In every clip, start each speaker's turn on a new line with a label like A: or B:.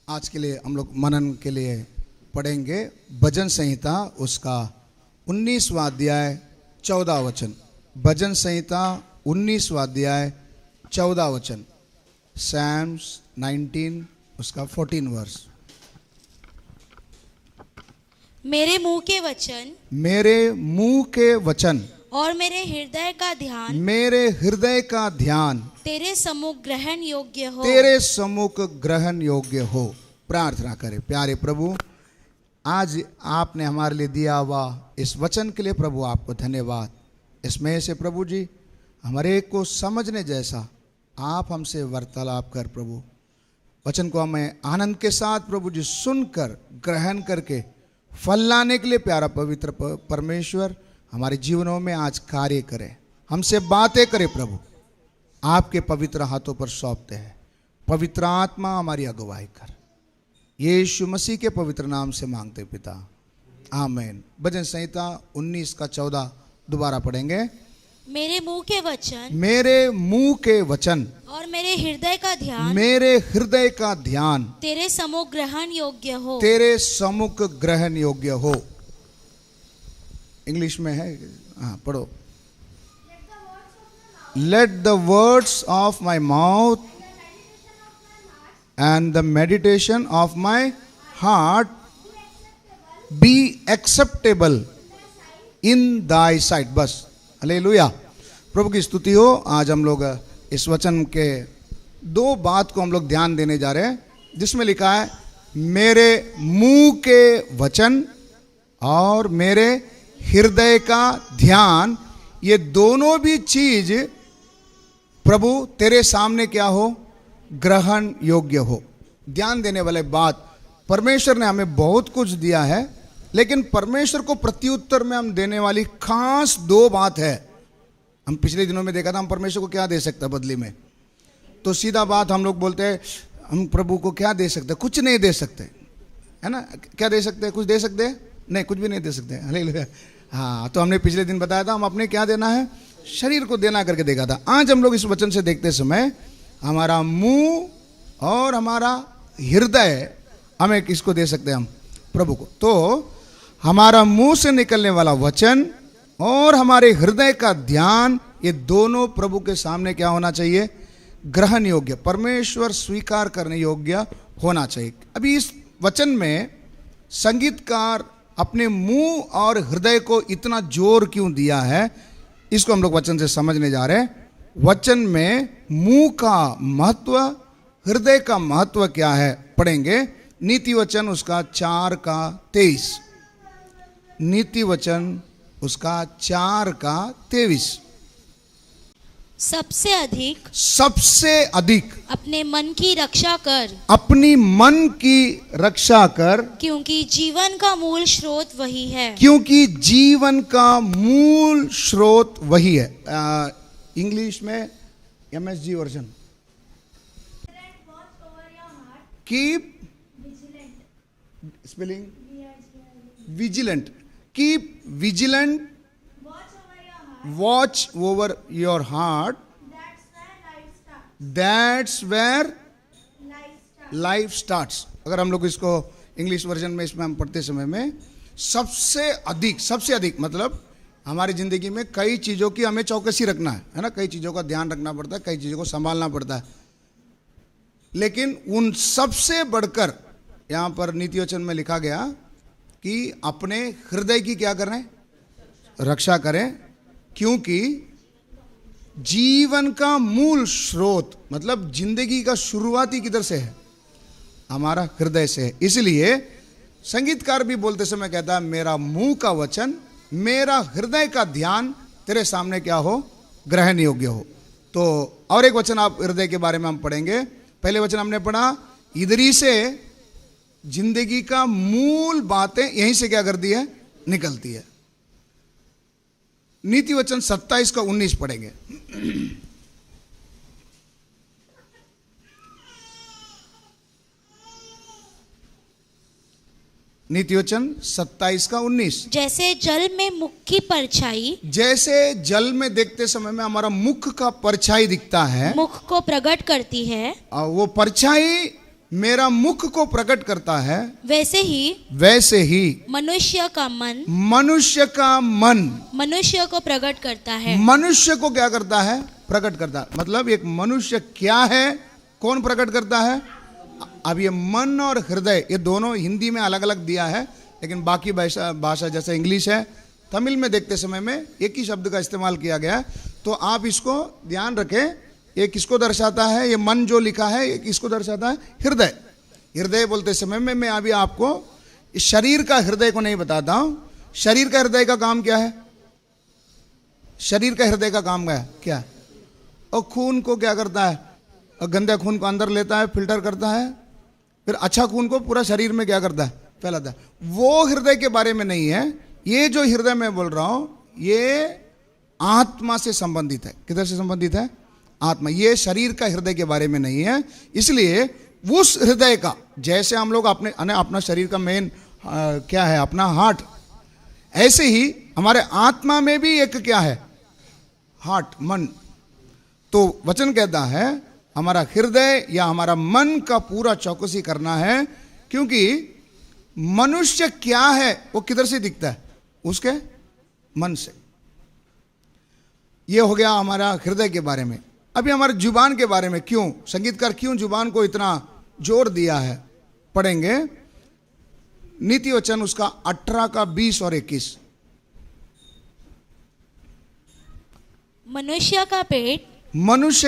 A: आज के लिए हम लोग मनन के लिए पढ़ेंगे भजन संहिता उसका 19वां अध्याय 14 वचन। भजन संहिता 19वां अध्याय 14 वचन। सैम्स 19 उसका 14 वर्स।
B: मेरे मुंह के वचन,
A: मेरे मुंह के वचन
B: और मेरे हृदय का ध्यान,
A: मेरे हृदय का ध्यान
B: तेरे सम्मुख ग्रहण योग्य हो।
A: तेरे सम्मुख ग्रहण योग्य हो। प्रार्थना करें। प्यारे प्रभु, आज आपने हमारे लिए दिया हुआ इस वचन के लिए प्रभु आपको धन्यवाद। इसमें से प्रभु जी हमारे एक को समझने जैसा आप हमसे वार्तालाप कर प्रभु। वचन को हमें आनंद के साथ प्रभु जी सुनकर ग्रहण करके फल लाने के लिए प्यारा पवित्र परमेश्वर हमारे जीवनों में आज कार्य करे, हमसे बातें करे प्रभु। आपके पवित्र हाथों पर सौंपते हैं। पवित्र आत्मा हमारी अगुवाई कर, यीशु मसीह के पवित्र नाम से मांगते पिता, आमीन। भजन संहिता 19 का 14 दोबारा पढ़ेंगे।
B: मेरे मुंह के वचन,
A: मेरे मुंह के वचन
B: और मेरे हृदय का ध्यान,
A: मेरे हृदय का ध्यान
B: तेरे सम्मुख ग्रहण योग्य हो।
A: तेरे सम्मुख ग्रहण योग्य हो। इंग्लिश में है, हाँ पढ़ो। Let the words of my mouth and the meditation of my heart be acceptable in thy sight। बस हालेलुया, प्रभु की स्तुति हो। आज हम लोग इस वचन के दो बात को हम लोग ध्यान देने जा रहे हैं, जिसमें लिखा है मेरे मुंह के वचन और मेरे हृदय का ध्यान। ये दोनों भी चीज प्रभु तेरे सामने क्या हो, ग्रहण योग्य हो। ध्यान देने वाले बात, परमेश्वर ने हमें बहुत कुछ दिया है, लेकिन परमेश्वर को प्रत्युत्तर में हम देने वाली खास दो बात है। हम पिछले दिनों में देखा था, हम परमेश्वर को क्या दे सकते हैं बदले में। तो सीधा बात हम लोग बोलते हैं हम प्रभु को क्या दे सकते हैं, कुछ नहीं दे सकते, है ना। क्या दे सकते हैं, कुछ दे सकते हैं, नहीं कुछ भी नहीं दे सकते। हालेलुया। हाँ, तो हमने पिछले दिन बताया था हम अपने क्या देना है, शरीर को देना करके देखा था। आज हम लोग इस वचन से देखते समय हमारा मुंह और हमारा हृदय, हमें किसको दे सकते हैं, हम प्रभु को। तो हमारा मुंह से निकलने वाला वचन और हमारे हृदय का ध्यान, ये दोनों प्रभु के सामने क्या होना चाहिए, ग्रहण योग्य, परमेश्वर स्वीकार करने योग्य होना चाहिए। अभी इस वचन में संगीतकार अपने मुंह और हृदय को इतना जोर क्यों दिया है, इसको हम लोग वचन से समझने जा रहे हैं। वचन में मुंह का महत्व, हृदय का महत्व क्या है, पढ़ेंगे। नीति वचन उसका 4 का 23। नीति वचन उसका 4 का 23।
B: सबसे अधिक
A: अपने
B: मन की रक्षा कर,
A: अपनी मन की रक्षा कर,
B: क्योंकि जीवन का मूल स्रोत वही है।
A: क्योंकि जीवन का मूल स्रोत वही है। इंग्लिश में MSG version, keep spelling vigilant, keep vigilant, watch over your heart, that's where life starts. अगर हम लोग इसको इंग्लिश वर्जन में इसमें हम पढ़ते समय में सबसे अधिक मतलब हमारी ज़िंदगी में कई चीज़ों की हमें चौकसी रखना है ना, कई चीज़ों का ध्यान रखना पड़ता है, कई चीज़ों को संभालना पड़ता है। लेकिन उन सबसे बढ़कर यहाँ पर नीति वचन में लिखा गया कि अपने हृदय की क्या करें, रक्षा करें, क्योंकि जीवन का मूल स्रोत मतलब जिंदगी का शुरुआती किधर से है, हमारा हृदय से है। इसलिए संगीतकार भी बोलते समय कहता है मेरा मुंह का वचन, मेरा हृदय का ध्यान तेरे सामने क्या हो, ग्रहण योग्य हो। तो और एक वचन आप हृदय के बारे में हम पढ़ेंगे। पहले वचन हमने पढ़ा, इधरी से जिंदगी का मूल बातें यहीं से क्या करती है, निकलती है। नीति वचन 27 का 19 पढ़ेंगे। नीति वचन 27 का 19।
B: जैसे जल में मुख की परछाई,
A: जैसे जल में देखते समय में हमारा मुख का परछाई दिखता है,
B: मुख को प्रकट करती है,
A: वो परछाई मेरा मुख को प्रकट करता है,
B: वैसे ही मनुष्य का मन
A: मनुष्य का मन
B: मनुष्य को प्रकट करता है।
A: मनुष्य को क्या करता है? प्रकट करता है। मतलब एक मनुष्य क्या है, कौन प्रकट करता है? अब ये मन और हृदय, ये दोनों हिंदी में अलग अलग दिया है, लेकिन बाकी भाषा जैसे इंग्लिश है, तमिल में देखते समय में एक ही शब्द का इस्तेमाल किया गया है। तो आप इसको ध्यान रखें, ये किसको दर्शाता है? ये मन जो लिखा है ये किसको दर्शाता है? हृदय। हृदय बोलते समय में मैं अभी आपको इस शरीर का हृदय को नहीं बताता हूं। शरीर का हृदय का काम क्या है? शरीर का हृदय का काम क्या है? और खून को क्या करता है? और गंदे खून को अंदर लेता है, फिल्टर करता है, फिर अच्छा खून को पूरा शरीर में क्या करता है? फैलाता है। वो हृदय के बारे में नहीं है। ये जो हृदय मैं बोल रहा हूं ये आत्मा से संबंधित है। किधर से संबंधित है? आत्मा। ये शरीर का हृदय के बारे में नहीं है। इसलिए उस हृदय का, जैसे हम लोग अपना शरीर का मेन क्या है? अपना हार्ट। ऐसे ही हमारे आत्मा में भी एक क्या है? हार्ट, मन। तो वचन कहता है हमारा हृदय या हमारा मन का पूरा चौकसी करना है, क्योंकि मनुष्य क्या है वो किधर से दिखता है? उसके मन से। ये हो गया हमारा हृदय के बारे में। अभी हमारे जुबान के बारे में, क्यों संगीतकार क्यों जुबान को इतना जोर दिया है, पढ़ेंगे। नीति वचन उसका 18 का 20 और 21।
B: मनुष्य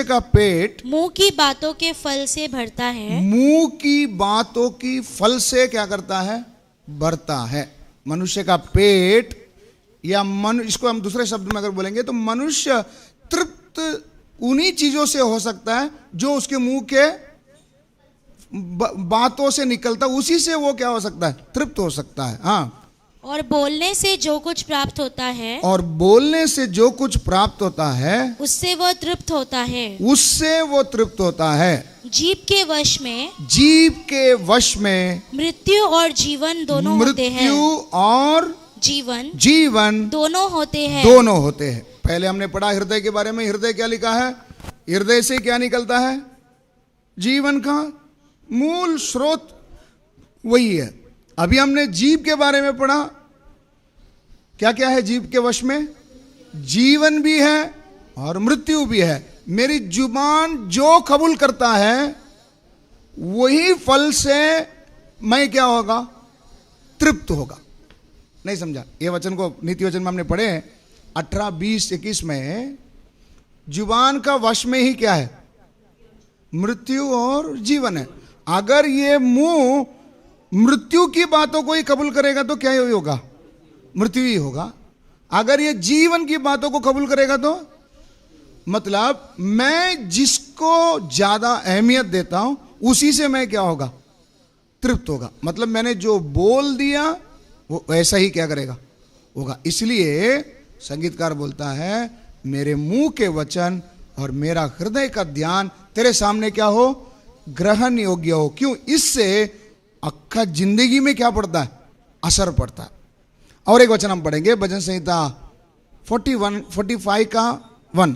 B: का पेट
A: मुंह
B: की बातों के फल से भरता है।
A: मुंह की बातों की फल से क्या करता है? भरता है। मनुष्य का पेट या इसको हम दूसरे शब्द में अगर बोलेंगे तो मनुष्य तृप्त उन्हीं चीजों से हो सकता है जो उसके मुंह के बातों से निकलता, उसी से वो क्या हो सकता है? तृप्त हो सकता है। हाँ।
B: और बोलने से जो कुछ प्राप्त होता है,
A: और बोलने से जो कुछ प्राप्त होता है
B: उससे वो तृप्त होता है।
A: उससे वो तृप्त होता है।
B: जीव के वश में
A: मृत्यु और जीवन दोनों होते हैं। मृत्यु और जीवन
B: दोनों होते
A: हैं। पहले हमने पढ़ा हृदय के बारे में। हृदय क्या लिखा है? हृदय से क्या निकलता है? जीवन का मूल स्रोत वही है। अभी हमने जीव के बारे में पढ़ा। क्या क्या है जीव के वश में? जीवन भी है और मृत्यु भी है। मेरी जुबान जो कबूल करता है वही फल से मैं क्या होगा? तृप्त होगा। नहीं समझा? ये वचन को नीति वचन में हमने पढ़े 18, 20, 21 में। जुबान का वश में ही क्या है? मृत्यु और जीवन है। अगर ये मुंह मृत्यु की बातों को ही कबूल करेगा तो क्या ही होगा? मृत्यु ही होगा। अगर ये जीवन की बातों को कबूल करेगा तो मतलब मैं जिसको ज्यादा अहमियत देता हूं उसी से मैं क्या होगा? तृप्त होगा। मतलब मैंने जो बोल दिया वो वैसा ही क्या करेगा? होगा। इसलिए संगीतकार बोलता है मेरे मुंह के वचन और मेरा हृदय का ध्यान तेरे सामने क्या हो? ग्रहण योग्य हो। क्यों? इससे अक्खा जिंदगी में क्या पड़ता है? असर पड़ता है। और एक वचन हम पढ़ेंगे, भजन संहिता 45 का 1।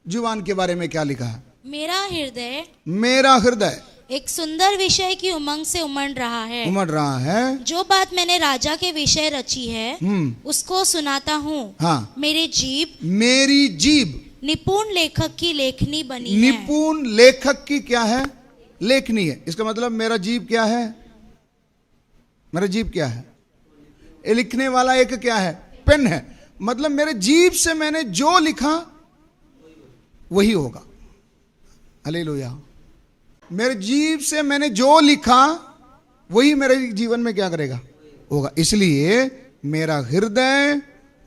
A: जुबान के बारे में क्या लिखा है? मेरा हृदय
B: एक सुंदर विषय की उमंग से उमड़ रहा है। जो बात मैंने राजा के विषय रची है उसको सुनाता हूँ।
A: हाँ।
B: मेरी जीभ निपुण लेखक की लेखनी बनी है।
A: निपुण लेखक की क्या है? लेखनी है। इसका मतलब मेरा जीभ क्या है? मेरा जीभ क्या है? ये लिखने वाला एक क्या है? पेन है। मतलब मेरे जीभ से मैंने जो लिखा वही होगा। हालेलुया। मेरे जीभ से मैंने जो लिखा वही मेरे जीवन में क्या करेगा? होगा। इसलिए मेरा हृदय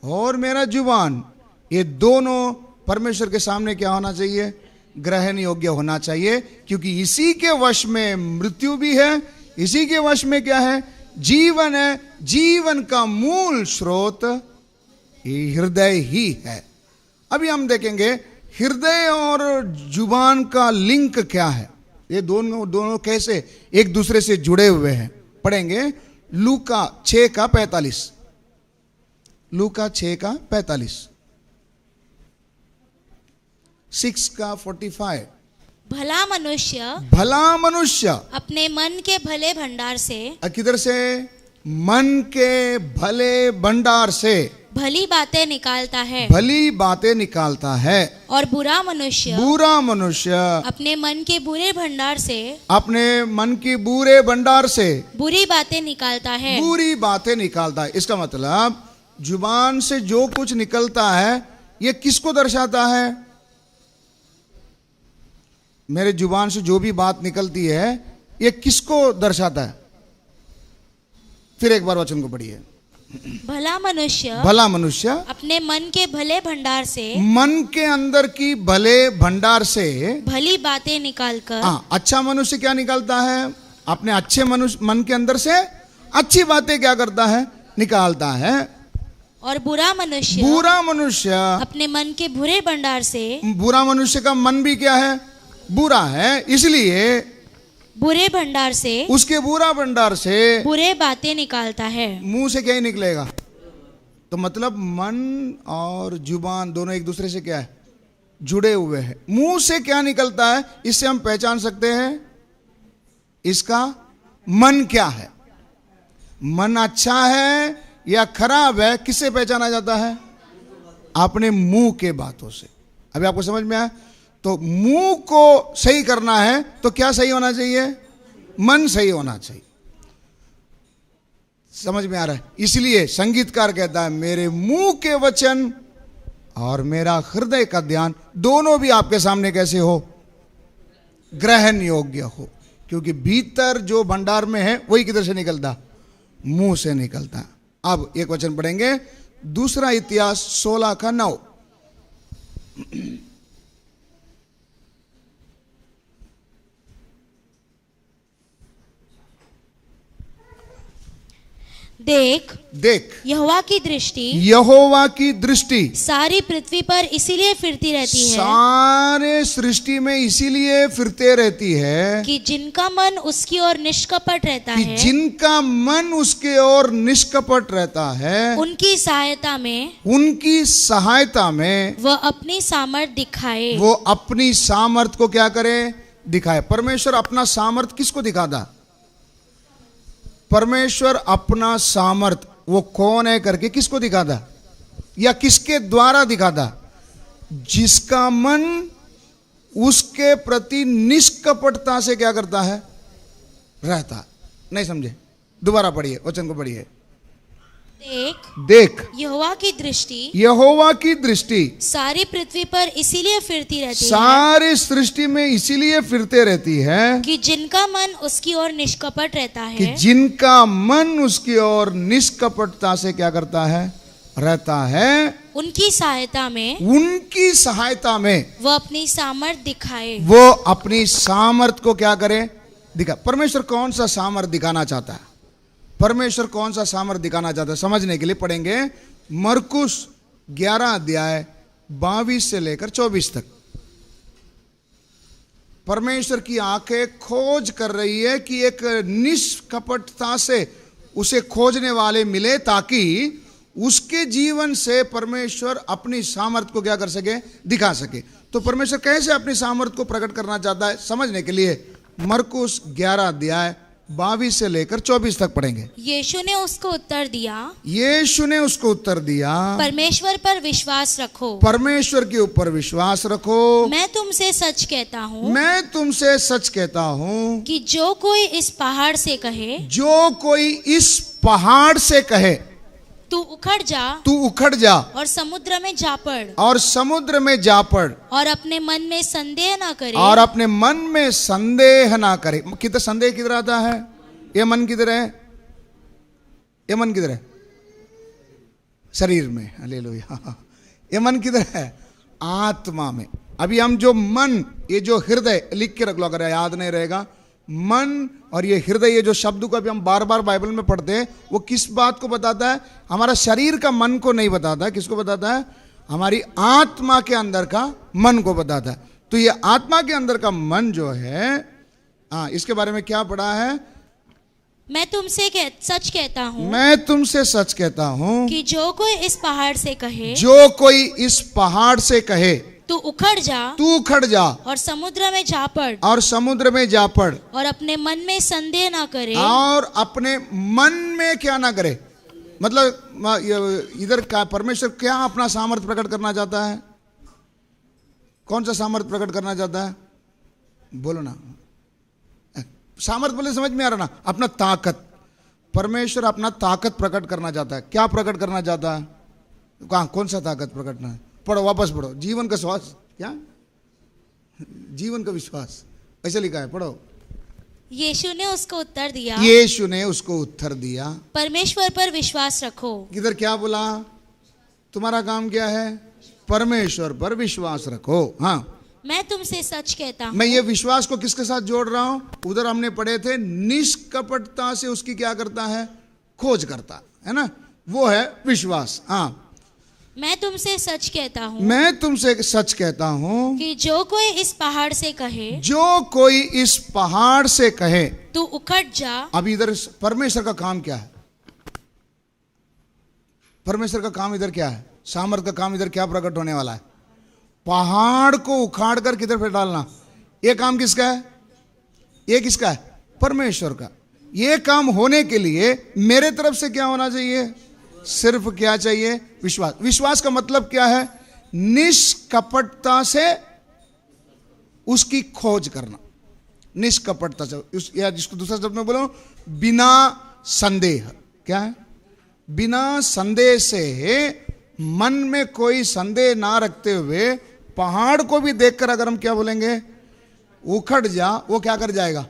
A: और मेरा जुबान ये दोनों परमेश्वर के सामने क्या होना चाहिए? ग्रहण योग्य होना चाहिए। क्योंकि इसी के वश में मृत्यु भी है, इसी के वश में क्या है? जीवन है। जीवन का मूल स्रोत हृदय ही है। अभी हम देखेंगे हृदय और जुबान का लिंक क्या है। ये दोनों कैसे एक दूसरे से जुड़े हुए हैं पढ़ेंगे। लूका 6 का 45। लूका 6 का 45, 6 का 45।
B: भला मनुष्य
A: अपने
B: मन के भले भंडार से,
A: किधर से? मन के भले भंडार से
B: भली बातें निकालता है,
A: भली बातें निकालता है।
B: और बुरा मनुष्य अपने मन के बुरे भंडार से,
A: अपने मन की बुरे भंडार से
B: बुरी बातें निकालता है,
A: बुरी बातें निकालता है। इसका मतलब जुबान से जो कुछ निकलता है ये किसको दर्शाता है? मेरे जुबान से जो भी बात निकलती है ये किसको दर्शाता है? फिर एक बार वचन को पढ़िए।
B: भला मनुष्य
A: अपने मन के भले भंडार से,
B: मन के अंदर की भले भंडार से
A: भली बातें निकालकर,
B: अच्छा मनुष्य क्या निकालता है? अपने अच्छे मनुष्य मन के अंदर से अच्छी बातें क्या करता है? निकालता है।
A: और बुरा मनुष्य
B: अपने मन के बुरे भंडार से,
A: बुरा मनुष्य का मन भी क्या है? बुरा है, इसलिए
B: बुरे भंडार से,
A: उसके बुरा भंडार से
B: बुरे बातें निकालता है।
A: मुंह से क्या ही निकलेगा? तो मतलब मन और जुबान दोनों एक दूसरे से क्या है? जुड़े हुए हैं। मुंह से क्या निकलता है इससे हम पहचान सकते हैं इसका मन क्या है। मन अच्छा है या खराब है किससे पहचाना जाता है? अपने मुंह के बातों से। अभी आपको समझ में आया? तो मुंह को सही करना है तो क्या सही होना चाहिए? मन सही होना चाहिए। समझ में आ रहा है? इसलिए संगीतकार कहता है मेरे मुंह के वचन और मेरा हृदय का ध्यान दोनों भी आपके सामने कैसे हो? ग्रहण योग्य हो। क्योंकि भीतर जो भंडार में है वही किधर से निकलता? मुंह से निकलता। अब एक वचन पढ़ेंगे, दूसरा इतिहास 16:9। देख
B: यहोवा की दृष्टि
A: सारी पृथ्वी पर इसीलिए फिरती रहती है,
B: सारे सृष्टि में इसीलिए फिरते रहती है
A: कि जिनका मन उसकी ओर निष्कपट रहता है,
B: जिनका मन उसके ओर निष्कपट रहता है,
A: उनकी
B: सहायता में
A: वह अपनी सामर्थ दिखाए।
B: वो अपनी सामर्थ को क्या करे? दिखाए। परमेश्वर अपना सामर्थ किसको दिखाता? परमेश्वर अपना सामर्थ वो कौन है करके किसको दिखाता? या किसके द्वारा दिखाता? जिसका मन उसके प्रति निष्कपटता से क्या करता है? रहता। नहीं समझे? दोबारा पढ़िए, वचन को पढ़िए। देख
A: यहोवा की दृष्टि
B: सारी पृथ्वी पर इसीलिए फिरती रहती है,
A: सारी सृष्टि में इसीलिए फिरते रहती है
B: कि जिनका मन उसकी ओर निष्कपट रहता है,
A: कि जिनका मन उसकी ओर निष्कपटता से क्या करता है? रहता है।
B: उनकी सहायता में
A: वो अपनी सामर्थ दिखाए।
B: वो अपनी सामर्थ को क्या करे? दिखा। परमेश्वर कौन सा सामर्थ दिखाना चाहता है? परमेश्वर कौन सा सामर्थ दिखाना चाहता है? समझने के लिए पढ़ेंगे मरकुस 11 अध्याय 22 से लेकर 24 तक। परमेश्वर की आंखें खोज कर रही है कि एक निष्कपटता से उसे खोजने वाले मिले, ताकि उसके जीवन से परमेश्वर अपनी सामर्थ को क्या कर सके? दिखा सके। तो परमेश्वर कैसे अपनी सामर्थ को प्रकट करना चाहता है समझने के लिए मरकुस 11 अध्याय 22 से लेकर 24 तक पढ़ेंगे। यीशु ने उसको उत्तर दिया,
A: परमेश्वर पर विश्वास रखो,
B: परमेश्वर के ऊपर विश्वास रखो।
A: मैं तुमसे सच कहता हूँ
B: कि जो कोई इस पहाड़ से कहे तू उखड़ जा
A: और समुद्र में जा पड़,
B: और अपने मन में संदेह ना करे। किधर संदेह किधर आता है? ये मन किधर है? शरीर में। हालेलुया। ये मन किधर है? आत्मा में। अभी हम जो मन, ये जो हृदय, लिख के रख लो अगर याद नहीं रहेगा। मन और ये हृदय, ये जो शब्द को अभी हम बार बार बाइबल में पढ़ते हैं, वो किस बात को बताता है? हमारा शरीर का मन को नहीं बताता। किसको बताता है? हमारी आत्मा के अंदर का मन को बताता है। तो ये आत्मा के अंदर का मन जो है, इसके बारे में क्या पढ़ा है?
A: मैं तुमसे सच कहता हूँ
B: कि
A: जो कोई इस पहाड़ से कहे
C: तू उखड़ जा
A: तू उखड़ जा
C: और समुद्र में जा पड़
A: और समुद्र में जा पड़
C: और अपने मन में संदेह ना करे
A: और अपने मन में क्या ना करे। मतलब इधर क्या परमेश्वर क्या अपना सामर्थ्य प्रकट करना चाहता है? कौन सा सामर्थ्य प्रकट करना चाहता है? बोलो ना, सामर्थ्य बोले समझ में आ रहा ना? अपना ताकत। परमेश्वर अपना ताकत प्रकट करना चाहता है। क्या प्रकट करना चाहता है? कहाँ, कौन सा ताकत प्रकटना है? पढ़ो, वापस पढ़ो। जीवन का श्वास, क्या जीवन का विश्वास, ऐसे लिखा है, पढ़ो।
C: यीशु ने उसको उत्तर दिया,
A: यीशु ने उसको उत्तर दिया,
C: परमेश्वर पर विश्वास रखो।
A: किधर क्या बोला? तुम्हारा काम क्या है? परमेश्वर पर विश्वास रखो। हाँ,
C: मैं तुमसे सच कहता हूँ।
A: मैं ये विश्वास को किसके साथ जोड़ रहा हूं? उधर हमने पढ़े थे, निष्कपटता से उसकी क्या करता है? खोज करता है ना, वो है विश्वास। हाँ,
C: मैं तुमसे सच कहता हूँ,
A: मैं तुमसे सच कहता हूं
C: कि जो कोई इस पहाड़ से कहे,
A: जो कोई इस पहाड़ से कहे,
C: तू उखड़ जा।
A: अब इधर परमेश्वर का काम क्या है? परमेश्वर का काम इधर क्या है? सामर्थ का काम इधर क्या प्रकट होने वाला है? पहाड़ को उखाड़ कर किधर पे डालना। ये काम किसका है? ये किसका है? परमेश्वर का। ये काम होने के लिए मेरे तरफ से क्या होना चाहिए? सिर्फ क्या चाहिए? विश्वास। विश्वास का मतलब क्या है? निष्कपटता से उसकी खोज करना। निष्कपटता से, या जिसको दूसरा शब्द में बोलो, बिना संदेह। क्या है? बिना संदेह से, मन में कोई संदेह ना रखते हुए पहाड़ को भी देखकर अगर हम क्या बोलेंगे? उखड़ जा, वो क्या कर जाएगा?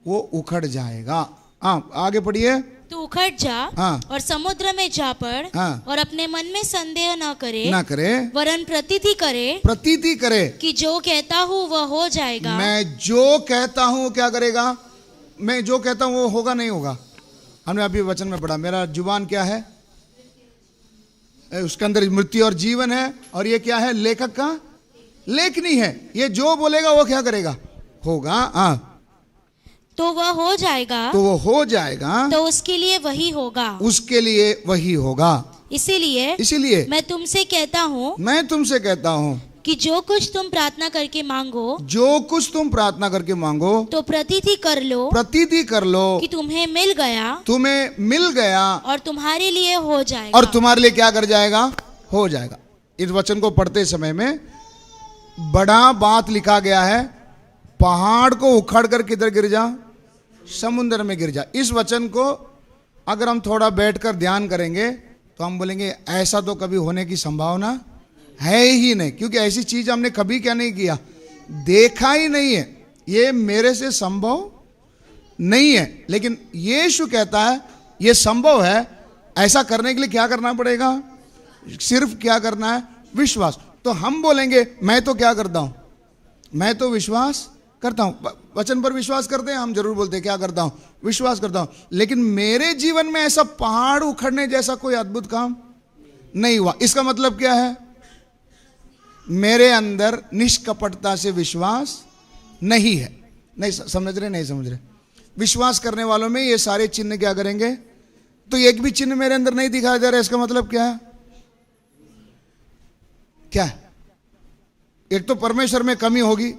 A: वो उखड़ जाएगा। हाँ, आगे पढ़िए।
C: तू उखड़ जा
A: हाँ,
C: और समुद्र में जा पड़
A: हाँ,
C: और अपने मन में संदेह न करे,
A: ना करे,
C: वरन प्रतीति करे,
A: प्रतीति करे
C: कि जो कहता हूँ वह हो जाएगा।
A: मैं जो कहता हूँ क्या करेगा? मैं जो कहता हूँ वो होगा नहीं होगा? हमने अभी वचन में पढ़ा, मेरा जुबान क्या है? उसके अंदर मृत्यु और जीवन है, और ये क्या है? लेखक का लेखनी है। ये जो बोलेगा वो क्या करेगा? होगा। हाँ,
C: तो वह हो जाएगा,
A: तो वो हो जाएगा,
C: तो उसके लिए वही होगा।
A: उसके लिए वही होगा।
C: इसीलिए मैं तुमसे कहता हूँ,
A: मैं तुमसे कहता हूँ
C: कि जो कुछ तुम प्रार्थना करके मांगो,
A: जो कुछ तुम प्रार्थना करके मांगो,
C: तो प्रतीति कर लो,
A: प्रतीति कर लो
C: कि तुम्हें मिल गया,
A: तुम्हें मिल गया,
C: और तुम्हारे लिए हो जाएगा।
A: और तुम्हारे लिए क्या कर जाएगा? हो जाएगा। इस वचन को पढ़ते समय में बड़ा बात लिखा गया है, पहाड़ को उखाड़ कर किधर गिर जा? समुद्र में गिर जा। इस वचन को अगर हम थोड़ा बैठकर ध्यान करेंगे तो हम बोलेंगे ऐसा तो कभी होने की संभावना है ही नहीं, क्योंकि ऐसी चीज हमने कभी क्या नहीं किया, देखा ही नहीं है। ये मेरे से संभव नहीं है। लेकिन यीशु कहता है ये संभव है। ऐसा करने के लिए क्या करना पड़ेगा? सिर्फ क्या करना है? विश्वास। तो हम बोलेंगे मैं तो क्या करता हूं? मैं तो विश्वास करता हूं। वचन पर विश्वास करते हैं हम, जरूर बोलते हैं क्या करता हूं? विश्वास करता हूं। लेकिन मेरे जीवन में ऐसा पहाड़ उखड़ने जैसा कोई अद्भुत काम नहीं हुआ। इसका मतलब क्या है? मेरे अंदर निष्कपटता से विश्वास नहीं है। नहीं समझ रहे? नहीं समझ रहे? विश्वास करने वालों में ये सारे चिन्ह क्या करेंगे? तो एक भी चिन्ह मेरे अंदर नहीं दिखाई दे रहा है, इसका मतलब क्या है? क्या है? एक तो परमेश्वर में कमी होगी,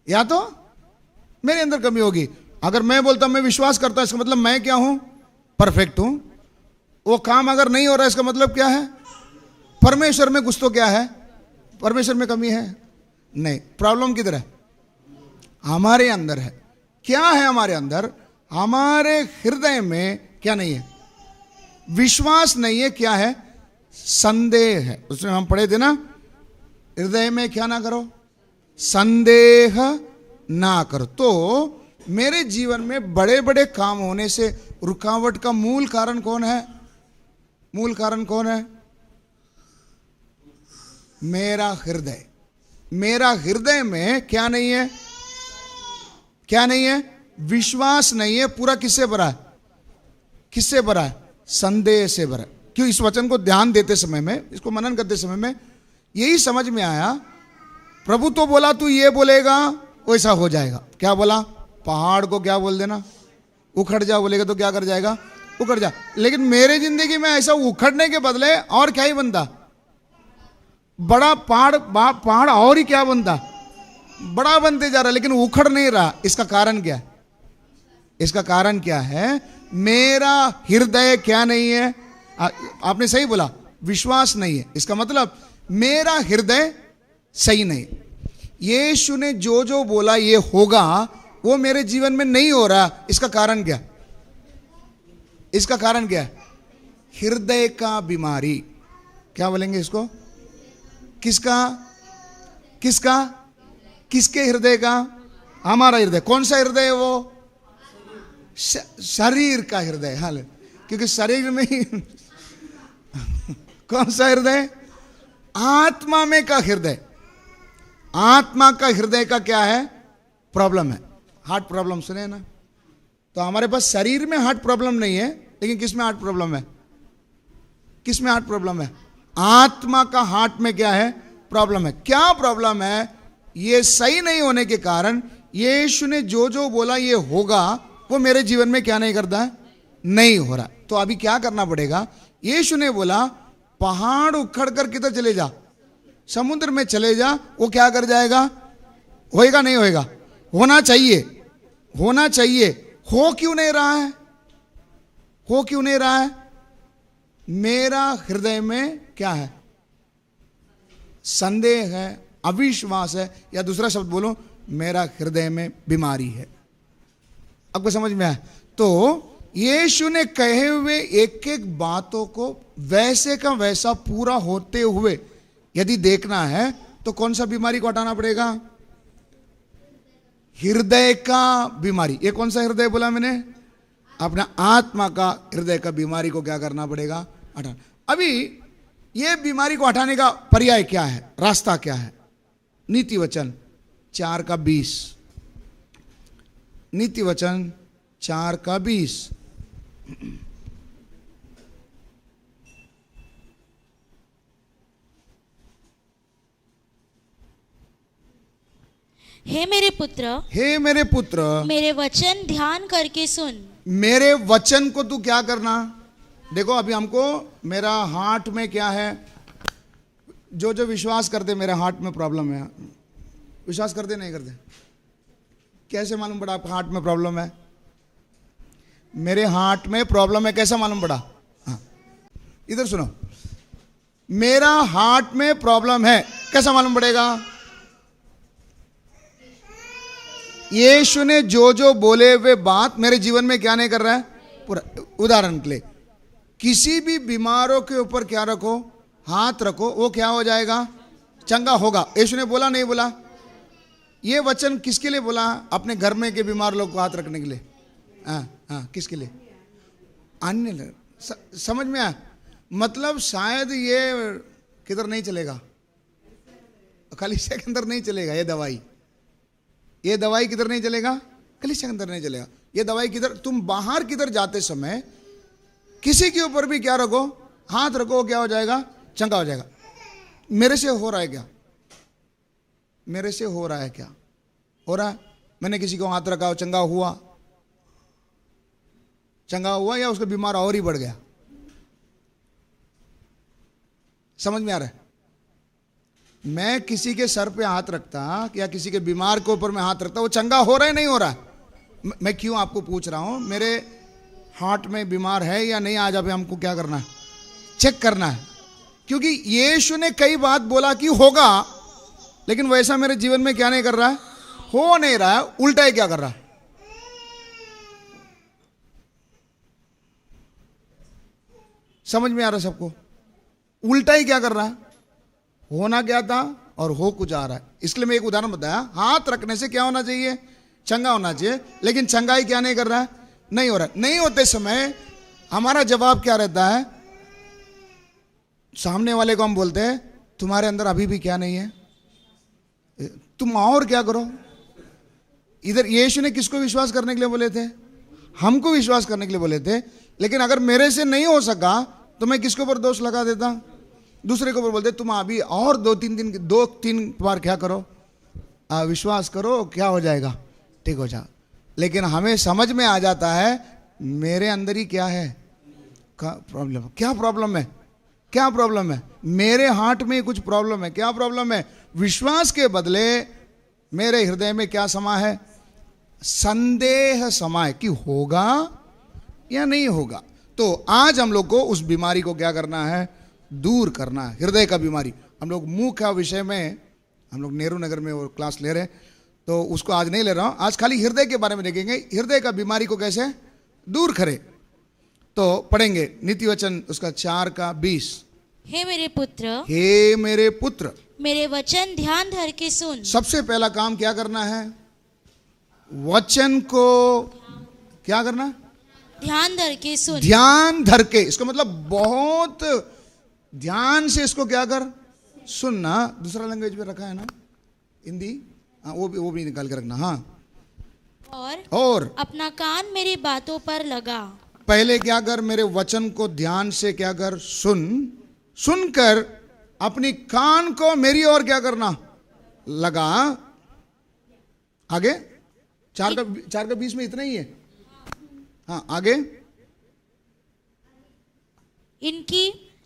A: या तो मेरे अंदर कमी होगी। अगर मैं बोलता हूं मैं विश्वास करता हूं, इसका मतलब मैं क्या हूं? परफेक्ट हूं। वो काम अगर नहीं हो रहा है, इसका मतलब क्या है? परमेश्वर में कुछ तो क्या है? परमेश्वर में कमी है। नहीं, प्रॉब्लम किधर है? हमारे अंदर है। क्या है हमारे अंदर? हमारे हृदय में क्या नहीं है? विश्वास नहीं है। क्या है? संदेह है। उसमें हम पढ़े थे ना, हृदय में क्या ना करो? संदेह ना करो। तो मेरे जीवन में बड़े बड़े काम होने से रुकावट का मूल कारण कौन है? मूल कारण कौन है? मेरा हृदय। मेरा हृदय में क्या नहीं है? क्या नहीं है? विश्वास नहीं है। पूरा किससे भरा है? किससे भरा है? संदेह से भरा है। क्यों? इस वचन को ध्यान देते समय में, इसको मनन करते समय में यही समझ में आया, प्रभु तो बोला तू ये बोलेगा वैसा हो जाएगा। क्या बोला? पहाड़ को क्या बोल देना? उखड़ जा बोलेगा तो क्या कर जाएगा? उखड़ जा। लेकिन मेरे जिंदगी में ऐसा उखड़ने के बदले और क्या ही बनता?
B: बड़ा पहाड़ और ही क्या बनता, बड़ा बनते जा रहा, लेकिन उखड़ नहीं रहा। इसका कारण क्या है? इसका कारण क्या है? मेरा हृदय क्या नहीं है? आपने सही बोला, विश्वास नहीं है। इसका मतलब मेरा हृदय सही नहीं। यीशु ने जो जो बोला ये होगा, वो मेरे जीवन में नहीं हो रहा। इसका कारण क्या? इसका कारण क्या है? हृदय का बीमारी। क्या बोलेंगे इसको? किसका? किसका? किसके हृदय का? हमारा हृदय। कौन सा हृदय है वो? शरीर का हृदय। हाल, क्योंकि शरीर में ही कौन सा हृदय? आत्मा में का हृदय। आत्मा का हृदय का क्या है? प्रॉब्लम है, हार्ट प्रॉब्लम। सुने ना? तो हमारे पास शरीर में हार्ट प्रॉब्लम नहीं है, लेकिन किस में हार्ट प्रॉब्लम है? किस में हार्ट प्रॉब्लम है? आत्मा का हार्ट में क्या है? प्रॉब्लम है। क्या प्रॉब्लम है? ये सही नहीं होने के कारण यीशु ने जो जो बोला ये होगा, वो मेरे जीवन में क्या नहीं करता है? नहीं हो रहा। तो अभी क्या करना पड़ेगा? यीशु ने बोला पहाड़ उखड़ कर किधर चले जा? समुद्र में चले जा। वो क्या कर जाएगा? होएगा? नहीं होएगा? होना चाहिए, होना चाहिए। हो क्यों नहीं रहा है? हो क्यों नहीं रहा है? मेरा हृदय में क्या है? संदेह है, अविश्वास है, या दूसरा शब्द बोलो, मेरा हृदय में बीमारी है। आपको समझ में आया? तो यीशु ने कहे हुए एक एक बातों को वैसे का वैसा पूरा होते हुए यदि देखना है, तो कौन सा बीमारी को हटाना पड़ेगा? हृदय का बीमारी। ये कौन सा हृदय बोला मैंने? अपना आत्मा का हृदय का बीमारी को क्या करना पड़ेगा? हटाना। अभी ये बीमारी को हटाने का पर्याय क्या है? रास्ता क्या है? नीति वचन 4:20। नीति वचन 4:20।
C: हे मेरे पुत्र,
B: हे मेरे पुत्र,
C: मेरे वचन ध्यान करके सुन।
B: मेरे वचन को तू क्या करना? देखो अभी हमको मेरा हार्ट में क्या है? जो जो विश्वास करते मेरे हार्ट में प्रॉब्लम है, विश्वास करते नहीं करते? कैसे मालूम पड़ा आपका हार्ट में प्रॉब्लम है? मेरे हार्ट में प्रॉब्लम है, कैसा मालूम पड़ा? हाँ, इधर सुनो, मेरा हार्ट में प्रॉब्लम है, कैसा मालूम पड़ेगा? यीशु ने जो जो बोले हुए बात मेरे जीवन में क्या नहीं कर रहा है? पूरा। उदाहरण के लिए, किसी भी बीमारों के ऊपर क्या रखो? हाथ रखो, वो क्या हो जाएगा? चंगा होगा। यीशु ने बोला नहीं बोला? ये वचन किसके लिए बोला? अपने घर में के बीमार लोग को हाथ रखने के लिए। हाँ, किसके लिए? अन्य। समझ में आया? मतलब शायद ये किधर नहीं चलेगा, कलीसिया के अंदर नहीं चलेगा ये दवाई। ये दवाई किधर नहीं चलेगा? कलीसिया के अंदर नहीं चलेगा। ये दवाई किधर? तुम बाहर किधर जाते समय किसी के ऊपर भी क्या रखो? हाथ रखो, क्या हो जाएगा? चंगा हो जाएगा। मेरे से हो रहा है क्या? मेरे से हो रहा है क्या? हो रहा है। मैंने किसी को हाथ रखा, चंगा हुआ? चंगा हुआ या उसका बीमार और ही बढ़ गया? समझ में आ रहा है? मैं किसी के सर पे हाथ रखता या किसी के बीमार के ऊपर मैं हाथ रखता, वो चंगा हो रहा है नहीं हो रहा है? मैं क्यों आपको पूछ रहा हूं? मेरे हार्ट में बीमार है या नहीं, आज अभी हमको क्या करना है? चेक करना है। क्योंकि यीशु ने कई बात बोला कि होगा, लेकिन वैसा मेरे जीवन में क्या नहीं कर रहा है? हो नहीं रहा है। उल्टा ही क्या कर रहा है? समझ में आ रहा है सबको? उल्टा ही क्या कर रहा है? होना क्या था और हो कुछ आ रहा है। इसलिए मैं एक उदाहरण बताया, हाथ रखने से क्या होना चाहिए? चंगा होना चाहिए, लेकिन चंगाई क्या नहीं कर रहा है? नहीं हो रहा है। नहीं होते समय हमारा जवाब क्या रहता है? सामने वाले को हम बोलते हैं तुम्हारे अंदर अभी भी क्या नहीं है, तुम और क्या करो। इधर यीशु ने किसको विश्वास करने के लिए बोले थे? हमको विश्वास करने के लिए बोले थे। लेकिन अगर मेरे से नहीं हो सका तो मैं किसके ऊपर दोष लगा देता? दूसरे के ऊपर बोलते तुम अभी और 2-3 बार क्या करो? विश्वास करो, क्या हो जाएगा? ठीक हो जा। लेकिन हमें समझ में आ जाता है मेरे अंदर ही क्या है? प्रॉब्लम। क्या प्रॉब्लम है?
A: क्या प्रॉब्लम है? मेरे हार्ट में कुछ प्रॉब्लम है। क्या प्रॉब्लम है? विश्वास के बदले मेरे हृदय में क्या समा है? संदेह समा है कि होगा या नहीं होगा। तो आज हम लोग को उस बीमारी को क्या करना है? दूर करना है, हृदय का बीमारी। हम लोग मुंह का विषय में, हम लोग नेहरू नगर में वो क्लास ले रहे हैं, तो उसको आज नहीं ले रहा हूं। आज खाली हृदय के बारे में देखेंगे, हृदय का बीमारी को कैसे दूर करे। तो पढ़ेंगे नीति वचन उसका 4:20।
C: हे मेरे पुत्र,
A: हे मेरे पुत्र,
C: मेरे वचन ध्यान धर के सुन।
A: सबसे पहला काम क्या करना है? वचन को क्या करना?
C: ध्यान धर के सुन।
A: ध्यान धर के, इसका मतलब बहुत ध्यान से इसको क्या कर? सुनना। दूसरा लैंग्वेज में रखा है ना, हिंदी, हाँ वो भी निकाल के रखना। हाँ, और
C: अपना कान मेरी बातों पर लगा।
A: पहले क्या कर? मेरे वचन को ध्यान से क्या कर? सुन। सुनकर अपनी कान को मेरी ओर क्या करना? लगा। आगे 4:20 में इतना ही है। हाँ, आगे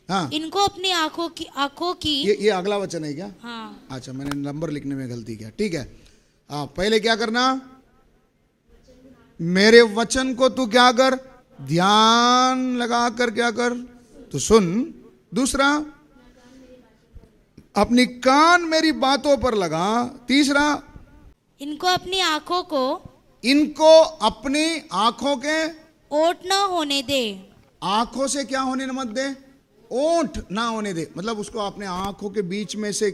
A: हाँ,
C: इनको अपनी आंखों की
A: ये अगला वचन है क्या?
C: हाँ।
A: अच्छा, मैंने नंबर लिखने में गलती किया। ठीक है। हाँ, पहले क्या करना? मेरे वचन को तू क्या कर? ध्यान लगा कर क्या कर? तो सुन। दूसरा, अपनी कान मेरी बातों पर लगा। तीसरा,
C: इनको अपनी
A: आंखों के
C: ओट न होने दे।
A: आंखों से क्या होने न मत दे? ओंठ ना होने दे। मतलब उसको अपने आंखों के बीच में से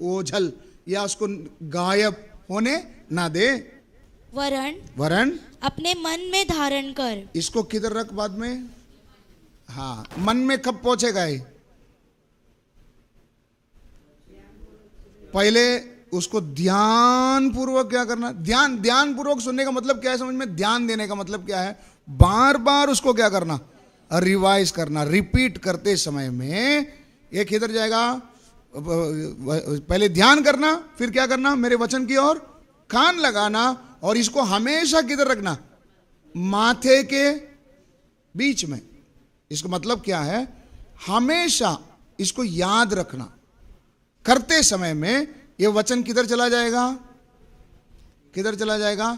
A: ओझल या उसको गायब होने ना दे। वरण
C: अपने मन में धारण कर।
A: इसको किधर रख बाद में? हाँ, मन में कब पहुंचेगा ये? पहले उसको ध्यान पूर्वक क्या करना? ध्यान पूर्वक सुनने का मतलब क्या है? समझ में? ध्यान देने का मतलब क्या है? बार बार उसको क्या करना? रिवाइज करना। रिपीट करते समय में ये किधर जाएगा? पहले ध्यान करना, फिर क्या करना? मेरे वचन की ओर कान लगाना, और इसको हमेशा किधर रखना? माथे के बीच में। इसका मतलब क्या है? हमेशा इसको याद रखना। करते समय में ये वचन किधर चला जाएगा? किधर चला जाएगा?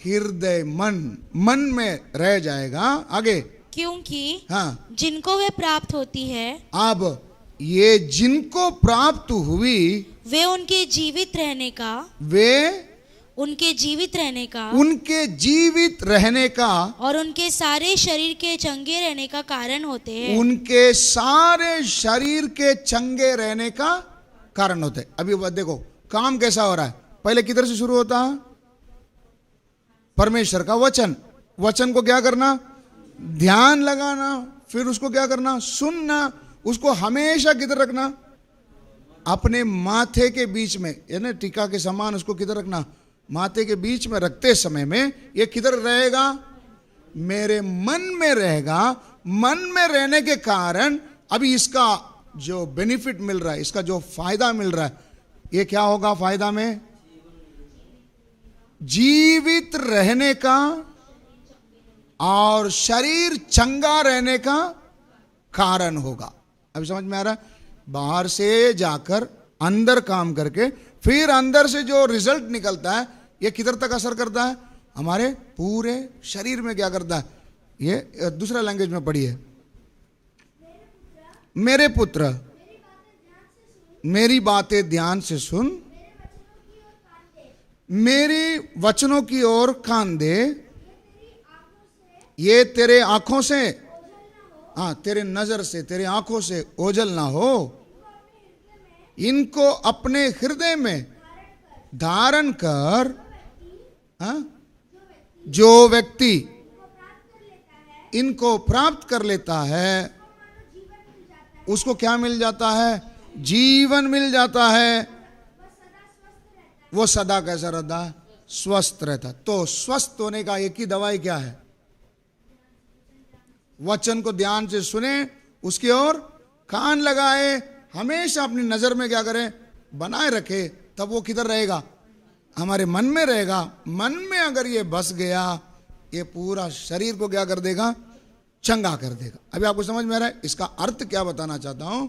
A: हृदय, मन में रह जाएगा। आगे,
C: क्योंकि
A: हाँ,
C: जिनको वे प्राप्त होती है,
A: अब ये जिनको प्राप्त हुई,
C: वे उनके जीवित रहने का और उनके सारे शरीर के चंगे रहने का कारण होते हैं।
A: उनके सारे शरीर के चंगे रहने का कारण होते हैं। अभी देखो काम कैसा हो रहा है। पहले किधर से शुरू होता है? परमेश्वर का वचन को क्या करना? ध्यान लगाना। फिर उसको क्या करना? सुनना। उसको हमेशा किधर रखना? अपने माथे के बीच में, यानी टीका के समान उसको किधर रखना? माथे के बीच में रखते समय में ये किधर रहेगा? मेरे मन में रहेगा। मन में रहने के कारण अभी इसका जो बेनिफिट मिल रहा है, इसका जो फायदा मिल रहा है, ये क्या होगा? फायदा में जीवित रहने का और शरीर चंगा रहने का कारण होगा। अभी समझ में आ रहा है? बाहर से जाकर अंदर काम करके फिर अंदर से जो रिजल्ट निकलता है, ये किधर तक असर करता है? हमारे पूरे शरीर में क्या करता है? ये दूसरा लैंग्वेज में पढ़िए। मेरे पुत्र, मेरी बातें ध्यान से सुन, मेरी वचनों की ओर कान दे। ये तेरे आंखों से, हाँ, तेरे नजर से, तेरे आंखों से ओझल ना हो। इनको अपने हृदय में धारण कर। हाँ, जो व्यक्ति इनको प्राप्त कर लेता है, उसको क्या मिल जाता है? जीवन मिल जाता है। वो सदा कैसा रहता है? स्वस्थ रहता। तो स्वस्थ होने का एक ही दवाई क्या है? वचन को ध्यान से सुने, उसकी ओर कान लगाए, हमेशा अपनी नजर में क्या करें? बनाए रखे। तब वो किधर रहेगा? हमारे मन में रहेगा। मन में अगर ये बस गया, ये पूरा शरीर को क्या कर देगा? चंगा कर देगा। अभी आपको समझ में आ रहा है इसका अर्थ क्या बताना चाहता हूं?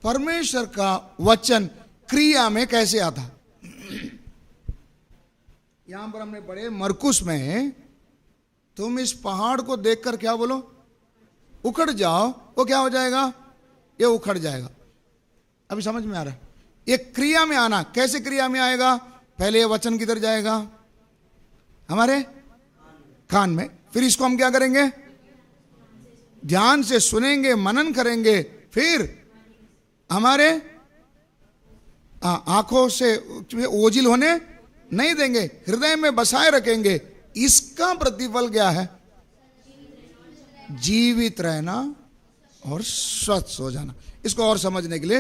A: परमेश्वर का वचन क्रिया में कैसे आता। यहां पर हमने पढ़े मरकुस में, तुम इस पहाड़ को देखकर क्या बोलो, उखड़ जाओ, वो क्या हो जाएगा, ये उखड़ जाएगा। अभी समझ में आ रहा है ये क्रिया में आना। कैसे क्रिया में आएगा? पहले ये वचन किधर जाएगा, हमारे कान में, फिर इसको हम क्या करेंगे, ध्यान से सुनेंगे, मनन करेंगे, फिर हमारे आंखों से ओझिल होने नहीं देंगे, हृदय में बसाए रखेंगे। इसका प्रतिफल क्या है? जीवित रहना और स्वस्थ हो जाना। इसको और समझने के लिए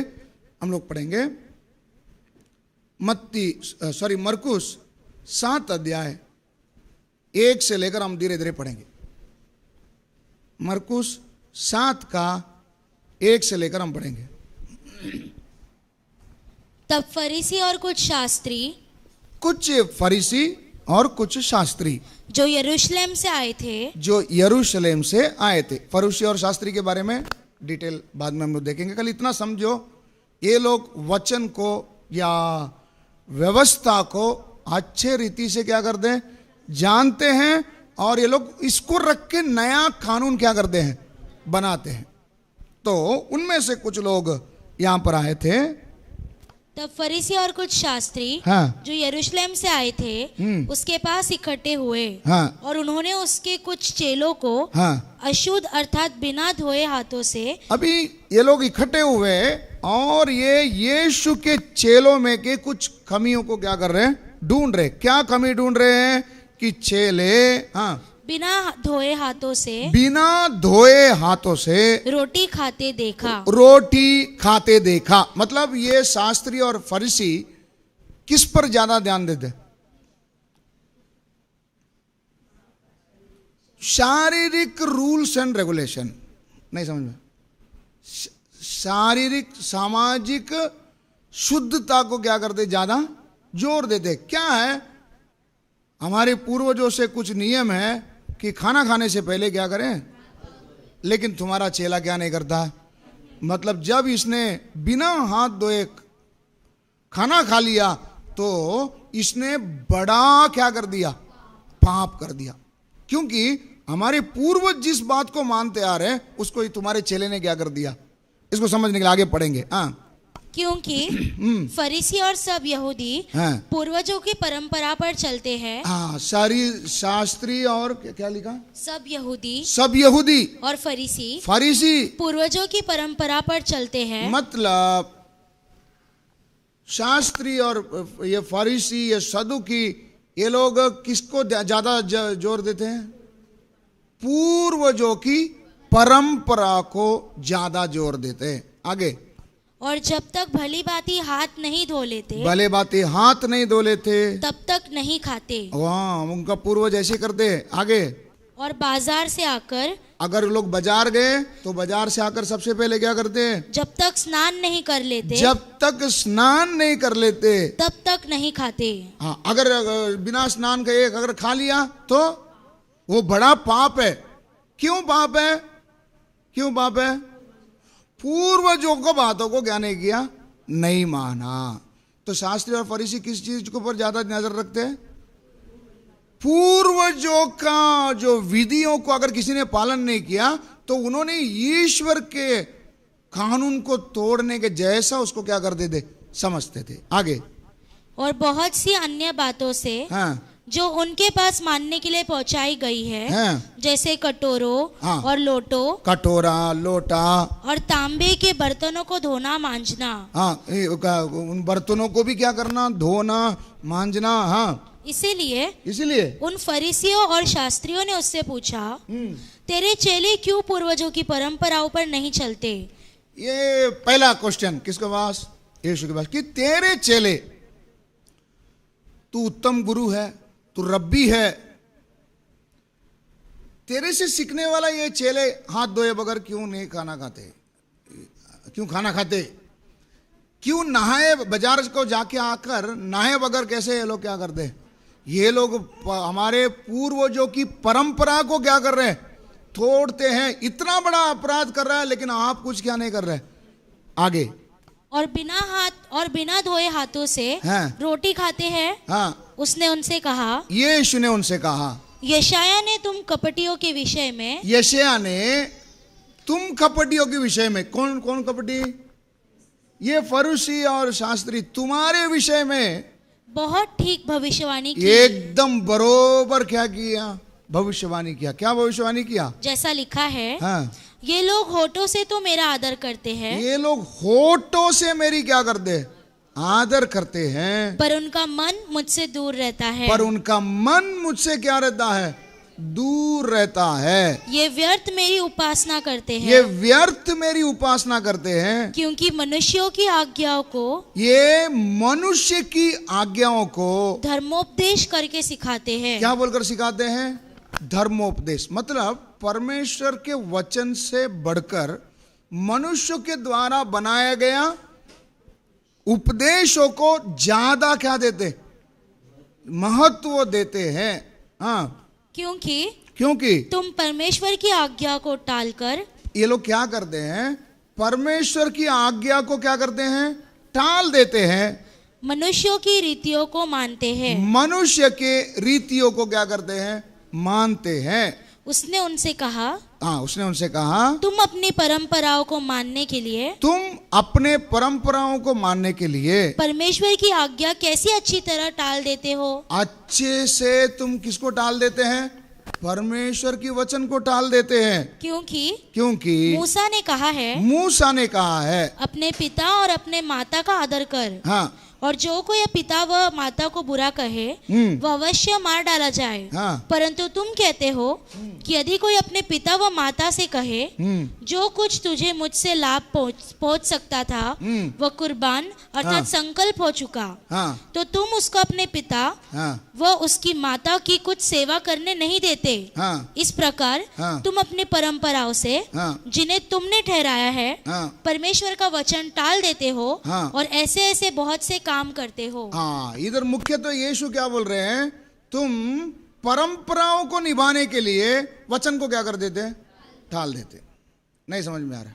A: हम लोग पढ़ेंगे मरकुस 7 अध्याय 1 से लेकर हम धीरे धीरे पढ़ेंगे। मरकुस 7 का 1 से लेकर हम पढ़ेंगे।
C: तब फरीसी और कुछ शास्त्री जो यरूशलेम से आए थे, फरीसी और शास्त्री के बारे में डिटेल बाद में हम लोग देखेंगे। कल इतना समझो, ये लोग वचन को या व्यवस्था को अच्छे रीति से क्या करते हैं, जानते हैं, और ये लोग इसको रख के नया कानून क्या करते हैं, बनाते हैं। तो उनमें से कुछ लोग यहां पर आए थे। तब फरीसी और कुछ शास्त्री
A: हाँ।
C: जो यरूशलेम से आए थे उसके पास इकट्ठे हुए।
A: हाँ।
C: और उन्होंने उसके कुछ चेलों को
A: हाँ।
C: अशुद्ध अर्थात बिना धोए हाथों से,
A: अभी ये लोग इकट्ठे हुए और ये यीशु के चेलों में के कुछ कमियों को क्या कर रहे हैं, ढूंढ रहे। क्या कमी ढूंढ रहे हैं कि चेले
C: बिना धोए हाथों से रोटी खाते देखा। मतलब ये शास्त्री और फरीसी किस पर ज्यादा ध्यान देते? शारीरिक रूल्स एंड रेगुलेशन, नहीं समझ में, शारीरिक सामाजिक शुद्धता को क्या करते, ज्यादा जोर देते। क्या है, हमारे पूर्वजों से कुछ नियम है कि खाना खाने से पहले क्या करें, लेकिन तुम्हारा चेला क्या नहीं करता। मतलब जब इसने बिना हाथ धोए खाना खा लिया तो इसने बड़ा क्या कर दिया, पाप कर दिया। क्योंकि हमारे पूर्वज जिस बात को मानते आ रहे हैं उसको ही तुम्हारे चेले ने क्या कर दिया। इसको समझने के लिए आगे पढ़ेंगे। क्योंकि फरीसी और सब यहूदी पूर्वजों की परंपरा पर चलते हैं।
A: सारी शास्त्री और क्या लिखा, सब यहूदी
C: और फरीसी पूर्वजों की परंपरा पर चलते हैं।
A: मतलब शास्त्री और ये फरीसी, ये सदुकी, ये लोग किसको ज्यादा जोर देते हैं? पूर्वजों की परंपरा को ज्यादा जोर देते हैं। आगे,
C: और जब तक भली बाती हाथ नहीं धो लेते तब तक नहीं खाते।
A: वाह, उनका पूर्वज ऐसे करते हैं। आगे,
C: और बाजार से आकर,
A: अगर लोग बाजार गए तो बाजार से आकर सबसे पहले क्या करते हैं,
C: जब तक स्नान नहीं कर लेते तब तक नहीं खाते।
A: हाँ, अगर बिना स्नान के अगर खा लिया तो वो बड़ा पाप है। क्यों पाप है? पूर्वजों को बातों को क्या नहीं किया, नहीं माना। तो शास्त्री और फरीसी किस चीज के ऊपर ज्यादा नजर रखते हैं? पूर्वजों का जो विधियों को अगर किसी ने पालन नहीं किया तो उन्होंने ईश्वर के कानून को तोड़ने के जैसा उसको क्या कर देते, समझते थे। आगे,
C: और बहुत सी अन्य बातों से जो उनके पास मानने के लिए पहुंचाई गई है, जैसे कटोरों और लोटों,
A: कटोरा, लोटा
C: और तांबे के बर्तनों को धोना मांजना।
A: उन बर्तनों को भी क्या करना, धोना मांजना।
C: इसीलिए उन फरीसियों और शास्त्रियों ने उससे पूछा, तेरे चेले क्यों पूर्वजों की परंपराओं पर नहीं चलते?
A: ये पहला क्वेश्चन किसके पास, यीशु के पास, कि तेरे चेले, तू उत्तम गुरु है, तू रब्बी है, तेरे से सीखने वाला ये चेले हाथ धोए बगैर क्यों नहीं खाना खाते, क्यों खाना खाते, क्यों नहाए, बाजार को जाके आकर नहाए बगैर कैसे ये लोग क्या करते? ये लोग हमारे पूर्वजों की परंपरा को क्या कर रहे हैं,
C: तोड़ते हैं। इतना बड़ा अपराध कर रहा है लेकिन आप कुछ क्या नहीं कर रहे। आगे,
D: और बिना धोए हाथों से
C: हाँ।
D: रोटी खाते हैं।
C: हाँ,
D: उसने उनसे कहा,
C: यीशु ने उनसे कहा,
D: यशाया ने तुम कपटियों के विषय में,
C: यशायाह ने तुम कपटियों के विषय में, कौन कौन कपटी? ये फरीसी और शास्त्री तुम्हारे विषय में
D: बहुत ठीक भविष्यवाणी की,
C: एकदम बरोबर क्या किया? भविष्यवाणी किया। क्या भविष्यवाणी किया?
D: जैसा लिखा है,
C: हाँ,
D: ये लोग होठों से तो मेरा आदर करते हैं,
C: ये लोग होठों से मेरी क्या करते हैं? आदर करते हैं,
D: पर उनका मन मुझसे दूर रहता है।
C: पर उनका मन मुझसे क्या रहता है? दूर रहता है।
D: ये व्यर्थ मेरी उपासना करते हैं,
C: ये व्यर्थ मेरी उपासना करते हैं,
D: क्योंकि मनुष्यों की आज्ञाओं को,
C: ये मनुष्य की आज्ञाओं को
D: धर्मोपदेश करके सिखाते हैं।
C: क्या बोलकर सिखाते हैं? धर्मोपदेश। मतलब परमेश्वर के वचन से बढ़कर मनुष्य के द्वारा बनाया गया उपदेशों को ज्यादा क्या देते? महत्व देते हैं। हाँ, क्योंकि
D: तुम परमेश्वर की आज्ञा को टालकर,
C: ये लोग क्या करते हैं? परमेश्वर की आज्ञा को क्या करते हैं? टाल देते हैं।
D: मनुष्यों की रीतियों को मानते हैं।
C: मनुष्य के रीतियों को क्या करते हैं? मानते हैं।
D: उसने उनसे कहा,
C: हाँ, उसने उनसे कहा,
D: तुम अपनी परंपराओं को मानने के लिए,
C: तुम अपने परंपराओं को मानने के लिए
D: परमेश्वर की आज्ञा कैसी अच्छी तरह टाल देते हो।
C: अच्छे से तुम किसको टाल देते हैं? परमेश्वर की वचन को टाल देते हैं। क्योंकि
D: मूसा ने कहा है,
C: मूसा ने कहा है,
D: अपने पिता और अपने माता का आदर कर,
C: हाँ,
D: और जो कोई पिता व माता को बुरा कहे वह अवश्य मार डाला जाए।
C: हाँ।
D: परंतु तुम कहते हो कि यदि कोई अपने पिता व माता से कहे, जो कुछ तुझे मुझसे लाभ पहुंच सकता था वह कुर्बान अर्थात
C: हाँ।
D: संकल्प हो चुका,
C: हाँ,
D: तो तुम उसको अपने पिता
C: हाँ,
D: व उसकी माता की कुछ सेवा करने नहीं देते।
C: हाँ,
D: इस प्रकार
C: हाँ।
D: तुम अपनी परंपराओं से,
C: हाँ।
D: जिन्हें तुमने ठहराया है,
C: हाँ।
D: परमेश्वर का वचन टाल देते हो,
C: हाँ।
D: और ऐसे ऐसे बहुत से काम करते हो।
C: हाँ। इधर मुख्य तो यीशु क्या बोल रहे हैं? तुम परंपराओं को निभाने के लिए वचन को क्या कर देते? टाल देते। नहीं समझ में आ रहा?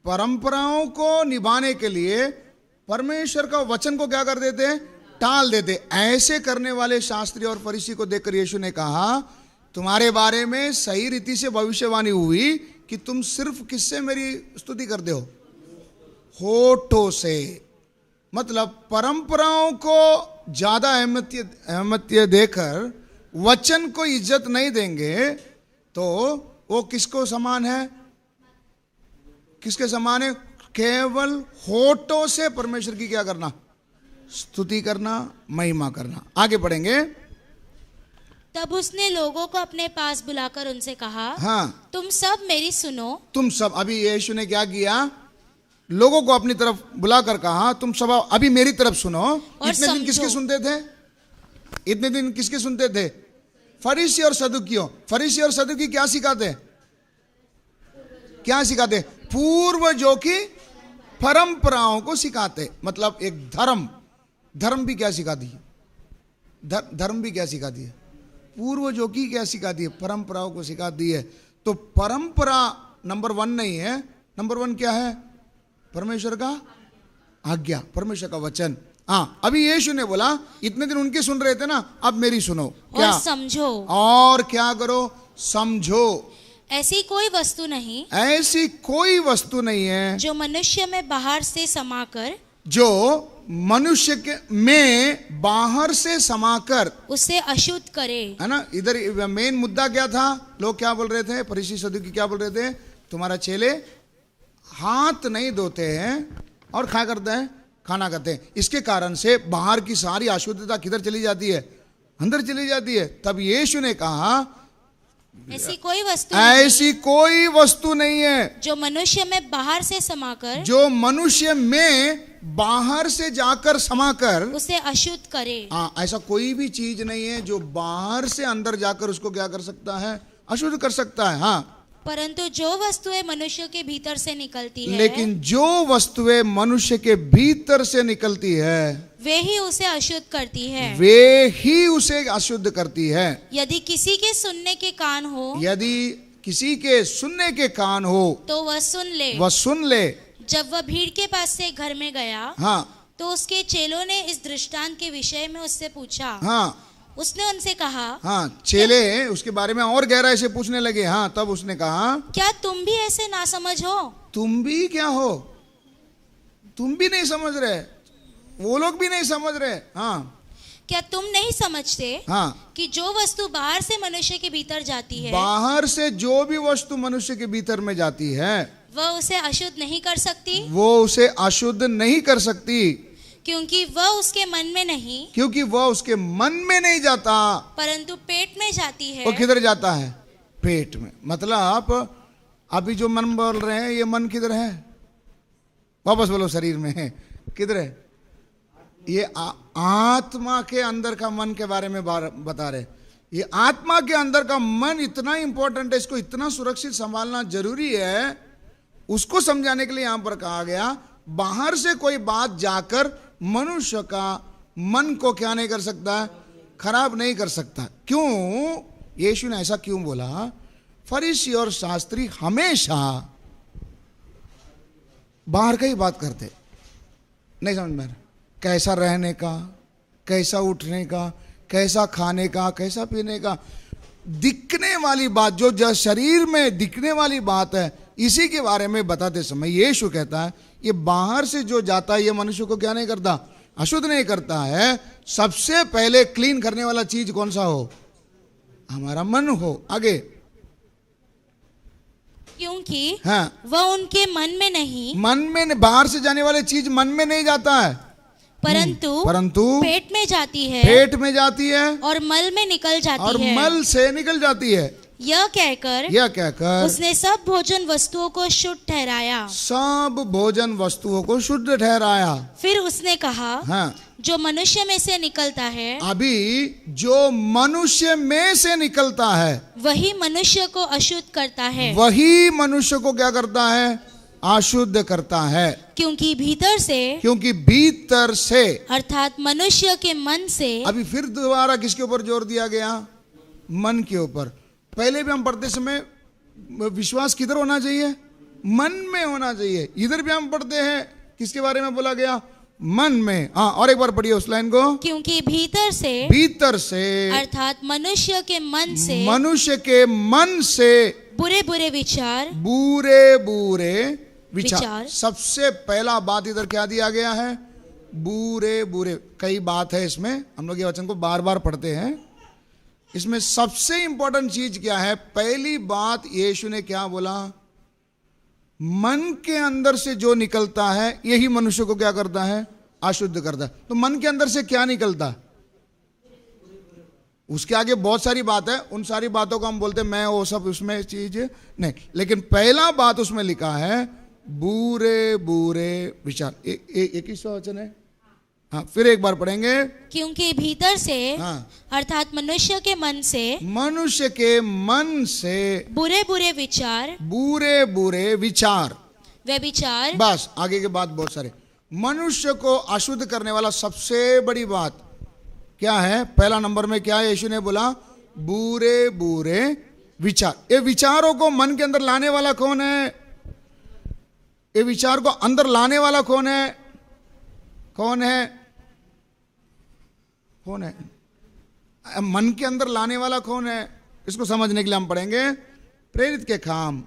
C: परंपराओं को निभाने के लिए परमेश्वर का वचन को क्या कर देते? टाल देते। ऐसे करने वाले शास्त्री और फरीसी को देखकर यीशु ने कहा, तुम्हारे बारे में सही रीति से भविष्यवाणी हुई कि तुम सिर्फ किससे मेरी स्तुति करते हो? होठों से। मतलब परंपराओं को ज्यादा अहमियत देकर वचन को इज्जत नहीं देंगे तो वो किसको समान है? किसके समान है? केवल होठों से परमेश्वर की क्या करना? स्तुति करना, महिमा करना। आगे पढ़ेंगे।
D: तब उसने लोगों को अपने पास बुलाकर उनसे कहा,
C: हाँ,
D: तुम सब मेरी सुनो।
C: तुम सब, अभी यीशु ने क्या किया? लोगों को अपनी तरफ बुलाकर कहा, तुम सब अभी मेरी तरफ सुनो। इतने दिन किसके सुनते थे? इतने दिन किसके सुनते थे? फरीसी और सदुकियों। फरीसी और सदुकी क्या सिखाते? क्या सिखाते? पूर्वजों की परंपराओं को सिखाते। मतलब एक धर्म भी क्या सिखाती है? धर्म भी क्या सिखाती है? पूर्वजों की क्या सिखाती है? परंपराओं को सिखाती है। तो परंपरा नंबर 1 नहीं है। नंबर 1 क्या है? परमेश्वर का आज्ञा, परमेश्वर का वचन। हाँ, अभी यीशु ने बोला इतने दिन उनके सुन रहे थे ना, अब मेरी सुनो। क्या?
D: और समझो।
C: और क्या करो? समझो।
D: ऐसी कोई वस्तु नहीं,
C: ऐसी कोई वस्तु नहीं है
D: जो मनुष्य में बाहर से समाकर,
C: जो मनुष्य के में बाहर से समाकर
D: उसे अशुद्ध करे।
C: है ना? इधर मेन मुद्दा क्या था? लोग क्या बोल रहे थे? फरीसी सदुकी क्या बोल रहे थे? तुम्हारा चेले हाथ नहीं धोते हैं और क्या करते हैं? खाना खाते हैं। इसके कारण से बाहर की सारी अशुद्धता किधर चली जाती है? अंदर चली जाती है। तब यीशु ने कहा
D: ऐसी कोई वस्तु
C: नहीं है
D: जो मनुष्य में बाहर से समाकर,
C: जो मनुष्य में बाहर से जाकर समाकर
D: उसे अशुद्ध करे।
C: हाँ, ऐसा कोई भी चीज नहीं है जो बाहर से अंदर जाकर उसको क्या कर सकता है? अशुद्ध कर सकता है। हाँ,
D: परंतु जो वस्तुएं मनुष्य के भीतर से निकलती है,
C: लेकिन जो वस्तुएं मनुष्य के भीतर से निकलती है
D: वे ही उसे अशुद्ध करती है।
C: वे ही उसे अशुद्ध करती है।
D: यदि किसी के सुनने के कान हो,
C: यदि
A: किसी के सुनने के कान हो
D: तो वह सुन ले।
A: वह सुन ले।
D: जब वह भीड़ के पास से घर में गया
A: हाँ
D: तो उसके चेलों ने इस दृष्टांत के विषय में उससे पूछा।
A: हाँ
D: उसने उनसे कहा,
A: हाँ, चेले उसके बारे में और गहराई से पूछने लगे। हाँ, तब उसने कहा,
D: क्या तुम भी ऐसे नासमझ हो?
A: तुम भी क्या हो? तुम भी नहीं समझ रहे, वो लोग भी नहीं समझ रहे। हाँ,
D: क्या तुम नहीं समझते
A: हाँ,
D: कि जो वस्तु बाहर से मनुष्य के भीतर जाती है
A: बाहर से जो भी वस्तु मनुष्य के भीतर में जाती है
D: वह उसे अशुद्ध नहीं कर सकती,
A: वो उसे अशुद्ध नहीं कर सकती,
D: क्योंकि वह उसके मन में नहीं
A: क्योंकि वह उसके मन में नहीं जाता,
D: परंतु पेट में जाती है।
A: वो किधर जाता है? पेट में। मतलब अभी जो मन बोल रहे हैं, ये मन किधर है? वापस बोलो, शरीर में है, किधर है? ये आत्मा के अंदर का मन के बारे में बता रहे। ये आत्मा के अंदर का मन इतना इंपॉर्टेंट है, इसको इतना सुरक्षित संभालना जरूरी है। उसको समझाने के लिए यहां पर कहा गया, बाहर से कोई बात जाकर मनुष्य का मन को क्या नहीं कर सकता है? खराब नहीं कर सकता। क्यों? यीशु ने ऐसा क्यों बोला? फरीसी और शास्त्री हमेशा बाहर का ही बात करते, नहीं समझ में? कैसा रहने का, कैसा उठने का, कैसा खाने का, कैसा पीने का, दिखने वाली बात, जो शरीर में दिखने वाली बात है, इसी के बारे में बताते समय यीशु कहता है, ये बाहर से जो जाता है ये मनुष्य को क्या नहीं करता? अशुद्ध नहीं करता है। सबसे पहले क्लीन करने वाला चीज कौन सा हो? हमारा मन हो। आगे,
D: क्योंकि
A: हाँ,
D: वह उनके मन में नहीं,
A: मन में, बाहर से जाने वाले चीज मन में नहीं जाता है,
D: परंतु पेट में जाती है,
A: पेट में जाती है
D: और मल में निकल जाती
A: और
D: है।
A: मल से निकल जाती है।
D: यह कहकर उसने सब भोजन वस्तुओं को शुद्ध ठहराया।
A: सब भोजन वस्तुओं को शुद्ध ठहराया।
D: फिर उसने कहा,
A: हाँ,
D: जो मनुष्य में से निकलता है,
A: अभी जो मनुष्य में से निकलता है
D: वही मनुष्य को अशुद्ध करता है,
A: वही मनुष्य को क्या करता है? अशुद्ध करता है।
D: क्योंकि भीतर से अर्थात मनुष्य के मन से।
A: अभी फिर दोबारा किसके ऊपर जोर दिया गया? मन के ऊपर। पहले भी हम पढ़ते समय विश्वास किधर होना चाहिए? मन में होना चाहिए। इधर भी हम पढ़ते हैं, किसके बारे में बोला गया? मन में। हाँ, और एक बार पढ़िए उस लाइन को।
D: क्योंकि भीतर से अर्थात मनुष्य के मन से बुरे बुरे विचार। सबसे
A: पहला बात इधर क्या दिया गया है? बुरे। कई बात है इसमें, हम लोग ये वचन को बार बार पढ़ते हैं। इसमें सबसे इंपॉर्टेंट चीज क्या है? पहली बात यीशु ने क्या बोला? मन के अंदर से जो निकलता है यही मनुष्य को क्या करता है? अशुद्ध करता है। तो मन के अंदर से क्या निकलता है? उसके आगे बहुत सारी बात है, उन सारी बातों को हम बोलते हैं मैं वो सब उसमें चीज नहीं, लेकिन पहला बात उसमें लिखा है बुरे विचार। एक ही वचन है। हाँ, फिर एक बार पढ़ेंगे।
D: क्योंकि भीतर से,
A: हाँ,
D: अर्थात मनुष्य के मन से बुरे विचार, वे विचार।
A: बस, आगे के बात बहुत सारे। मनुष्य को अशुद्ध करने वाला सबसे बड़ी बात क्या है? पहला नंबर में क्या है? यीशु ने बोला बुरे विचार। ये विचारों को मन के अंदर लाने वाला कौन है? ये विचार को अंदर लाने वाला कौन है? कौन है? मन के अंदर लाने वाला कौन है? इसको समझने के लिए हम पढ़ेंगे प्रेरित के काम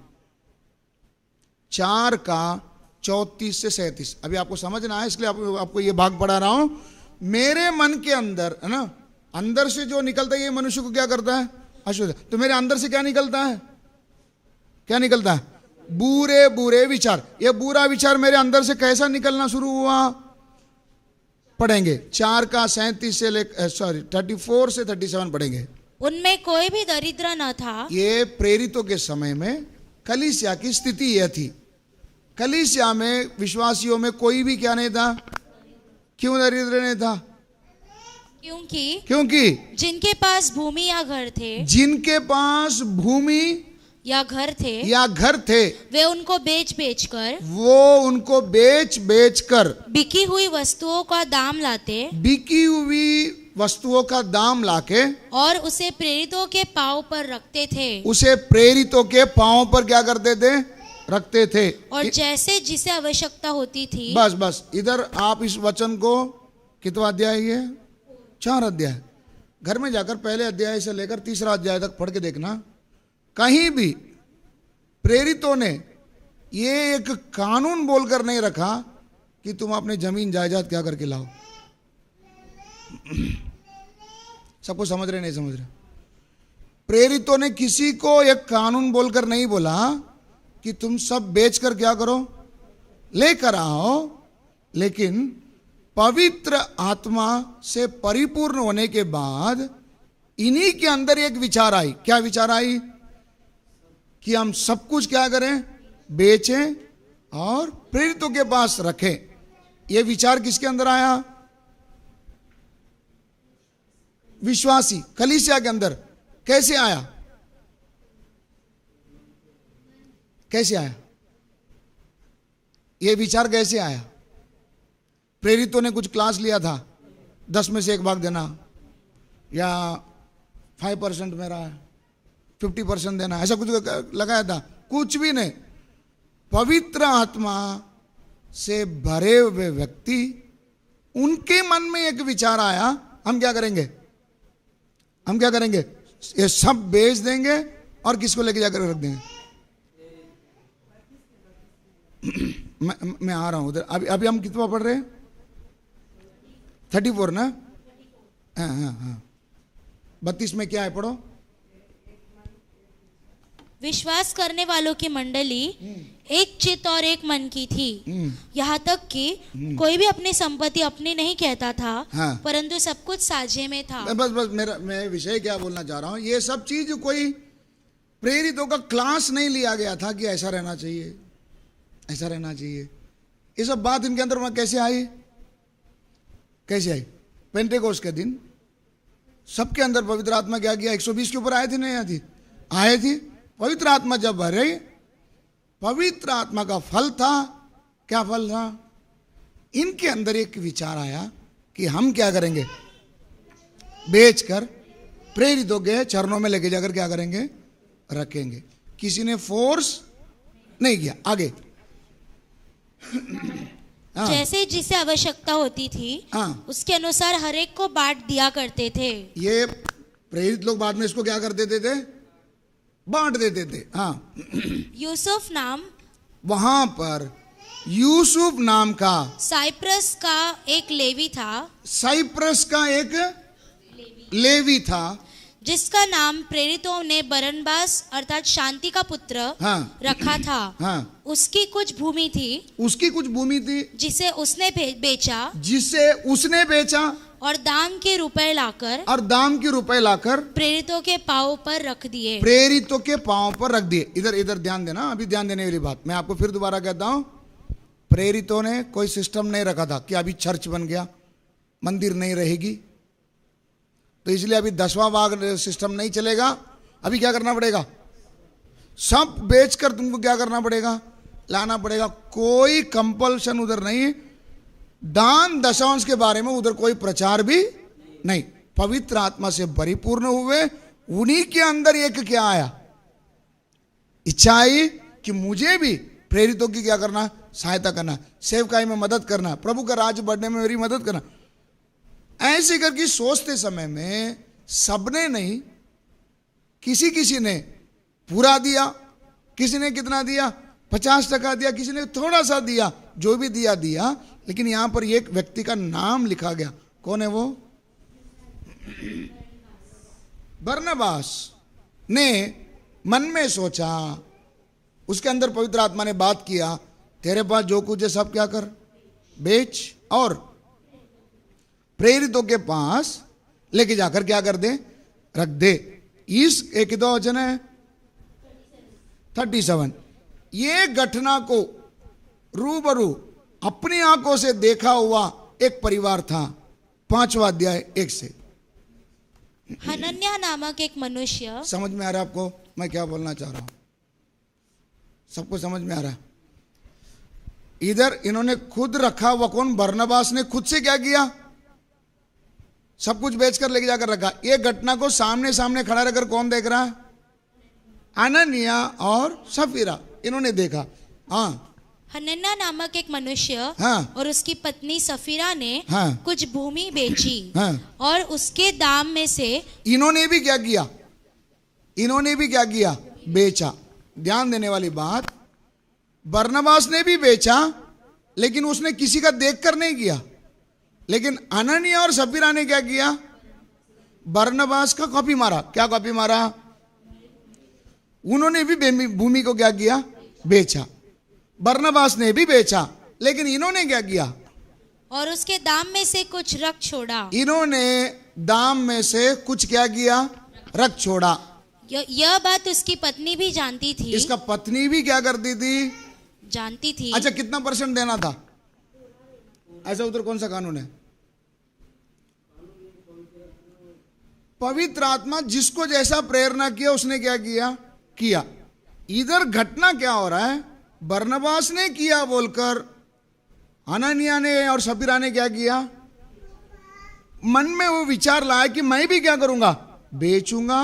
A: 4 का 34 से 37। अभी आपको समझना है, इसलिए आपको ये भाग पढ़ा रहा हूं। मेरे मन के अंदर है ना, अंदर से जो निकलता है ये मनुष्य को क्या करता है? अशुद्ध। तो मेरे अंदर से क्या निकलता है? क्या निकलता है? बुरे विचार। ये बुरा विचार मेरे अंदर से कैसा निकलना शुरू हुआ? पढ़ेंगे 4 का 37 से 34 से 37 पढ़ेंगे।
D: उनमें कोई भी दरिद्र न था।
A: ये प्रेरितों के समय में कलीसिया की स्थिति यह थी। कलीसिया में विश्वासियों में कोई भी क्या नहीं था? क्यों दरिद्र नहीं था? क्योंकि
D: जिनके पास भूमि या घर थे, वे उनको बेच बेच कर बिकी हुई वस्तुओं
C: वस्तुओं का दाम लाके
D: और उसे प्रेरितों के पांव पर रखते थे।
C: उसे प्रेरितों के पांव पर क्या करते थे? रखते थे।
D: और जैसे जिसे आवश्यकता होती थी।
C: बस इधर आप इस वचन को कितना अध्याय है? 4 अध्याय। घर में जाकर पहले अध्याय से लेकर 3रा अध्याय तक पढ़ के देखना। कहीं भी प्रेरितों ने ये एक कानून बोलकर नहीं रखा कि तुम अपने जमीन जायदाद क्या करके लाओ। सबको समझ रहे नहीं समझ रहे? प्रेरितों ने किसी को एक कानून बोलकर नहीं बोला कि तुम सब बेचकर क्या करो, लेकर आओ, लेकिन पवित्र आत्मा से परिपूर्ण होने के बाद इन्हीं के अंदर एक विचार आई। क्या विचार आई? कि हम सब कुछ क्या करें? बेचें और प्रेरितों के पास रखें। यह विचार किसके अंदर आया? विश्वासी कलीसिया के अंदर। कैसे आया? कैसे आया? यह विचार कैसे आया? प्रेरितों ने कुछ क्लास लिया था, 10 में से 1 भाग देना, या 5% मेरा है, 50% देना, ऐसा कुछ लगाया था? कुछ भी नहीं। पवित्र आत्मा से भरे हुए व्यक्ति, उनके मन में एक विचार आया, हम क्या करेंगे? हम क्या करेंगे? ये सब बेच देंगे और किसको लेके जाकर रख देंगे? मैं आ रहा हूं उधर। अभी हम कितना पढ़ रहे हैं? 34 ना? हाँ। 32 में क्या है? पढ़ो।
D: विश्वास करने वालों की मंडली एक चित्त और एक मन की थी। यहाँ तक कि कोई भी अपनी संपत्ति अपनी नहीं कहता था।
C: हाँ।
D: परंतु सब कुछ साझे में था।
C: बस मैं विषय क्या बोलना चाह रहा हूं, ये सब चीज कोई प्रेरितों का क्लास नहीं लिया गया था कि ऐसा रहना चाहिए, ऐसा रहना चाहिए। ये सब बात इनके अंदर में कैसे आई? कैसे आई? पेंटेकोस्ट के दिन सबके अंदर पवित्र आत्मा क्या किया? 120 के ऊपर आए थे, नहीं आए थे? आए थे। पवित्र आत्मा जब भरे, पवित्र आत्मा का फल था। क्या फल था? इनके अंदर एक विचार आया कि हम क्या करेंगे? बेचकर प्रेरितों के चरणों में लेके जाकर क्या करेंगे? रखेंगे। किसी ने फोर्स नहीं किया। आगे। हाँ।
D: जैसे जिसे आवश्यकता होती थी,
C: हाँ।
D: उसके अनुसार हर एक को बांट दिया करते थे।
C: ये प्रेरित लोग बाद में इसको क्या कर देते थे? बांट देते थे। हाँ।
D: यूसुफ नाम,
C: वहां पर यूसुफ नाम का,
D: साइप्रस का एक लेवी था।
C: साइप्रस का एक लेवी था,
D: जिसका नाम प्रेरितों ने बरनबास अर्थात शांति का पुत्र
C: हाँ।
D: रखा था।
C: हाँ।
D: उसकी कुछ भूमि थी,
C: उसकी कुछ भूमि थी,
D: जिसे उसने बेचा,
C: जिसे उसने बेचा,
D: और दाम के रुपए लाकर,
C: और दाम के रुपए लाकर
D: प्रेरितों के पांव पर रख दिए।
C: प्रेरितों के पांव पर रख दिए। इधर ध्यान देना, अभी ध्यान देने वाली बात मैं आपको फिर दोबारा कहता हूं। प्रेरितों ने कोई सिस्टम नहीं रखा था कि अभी चर्च बन गया, मंदिर नहीं रहेगी, तो इसलिए अभी 10वां भाग सिस्टम नहीं चलेगा। अभी क्या करना पड़ेगा? सब बेचकर तुमको क्या करना पड़ेगा? लाना पड़ेगा। कोई कंपल्शन उधर नहीं। दान दशांश के बारे में उधर कोई प्रचार भी नहीं। पवित्र आत्मा से परिपूर्ण हुए, उन्हीं के अंदर एक क्या आया? इच्छा आई कि मुझे भी प्रेरितों की क्या करना? सहायता करना, सेवकाई में मदद करना, प्रभु का राज्य बढ़ने में मेरी मदद करना। ऐसे करके सोचते समय में सबने नहीं, किसी ने पूरा दिया, किसी ने कितना दिया? 50% दिया, किसी ने थोड़ा सा दिया। जो भी दिया, लेकिन यहां पर एक व्यक्ति का नाम लिखा गया। कौन है वो? बरनबास ने मन में सोचा, उसके अंदर पवित्र आत्मा ने बात किया, तेरे पास जो कुछ है सब क्या कर? बेच और प्रेरितों के पास लेके जाकर क्या कर दे? रख दे। इस एक दो वचन है 37। ये घटना को रूबरू अपनी आंखों से देखा हुआ एक परिवार था। 5वां अध्याय 1 से।
D: हनन्याह नामक एक मनुष्य।
C: समझ में आ रहा है आपको मैं क्या बोलना चाह रहा हूं? सबको समझ में आ रहा है? इधर इन्होंने खुद रखा हुआ, कौन? बरनबास ने खुद से क्या किया? सब कुछ बेचकर लेके जाकर रखा। ये घटना को सामने सामने खड़ा रहकर कौन देख रहा है? अननिया और सफीरा, इन्होंने देखा। हाँ,
D: हनन्याह नामक एक मनुष्य
C: हाँ,
D: और उसकी पत्नी सफीरा ने
C: हाँ,
D: कुछ भूमि बेची
C: हाँ,
D: और उसके दाम में से
C: इन्होंने भी क्या किया? इन्होंने भी क्या किया? बेचा। ध्यान देने वाली बात, बरनबास ने भी बेचा, लेकिन उसने किसी का देखकर नहीं किया। लेकिन अननिया और सफीरा ने क्या किया? बरनबास का कॉपी मारा। क्या कॉपी मारा? उन्होंने भी भूमि को क्या किया? बेचा। बरनबास ने भी बेचा, लेकिन इन्होंने क्या किया?
D: और उसके दाम में से कुछ रख छोड़ा।
C: इन्होंने दाम में से कुछ क्या किया? रख छोड़ा।
D: यह बात उसकी पत्नी भी जानती थी।
C: इसका पत्नी भी क्या करती थी?
D: जानती थी।
C: अच्छा, कितना % देना था? ऐसा उधर कौन सा कानून है? पवित्र आत्मा जिसको जैसा प्रेरणा किया उसने क्या किया? किया। इधर घटना क्या हो रहा है? बरनबास ने किया बोलकर हनन्याह ने और सफीरा ने क्या किया? मन में वो विचार लाया कि मैं भी क्या करूंगा? बेचूंगा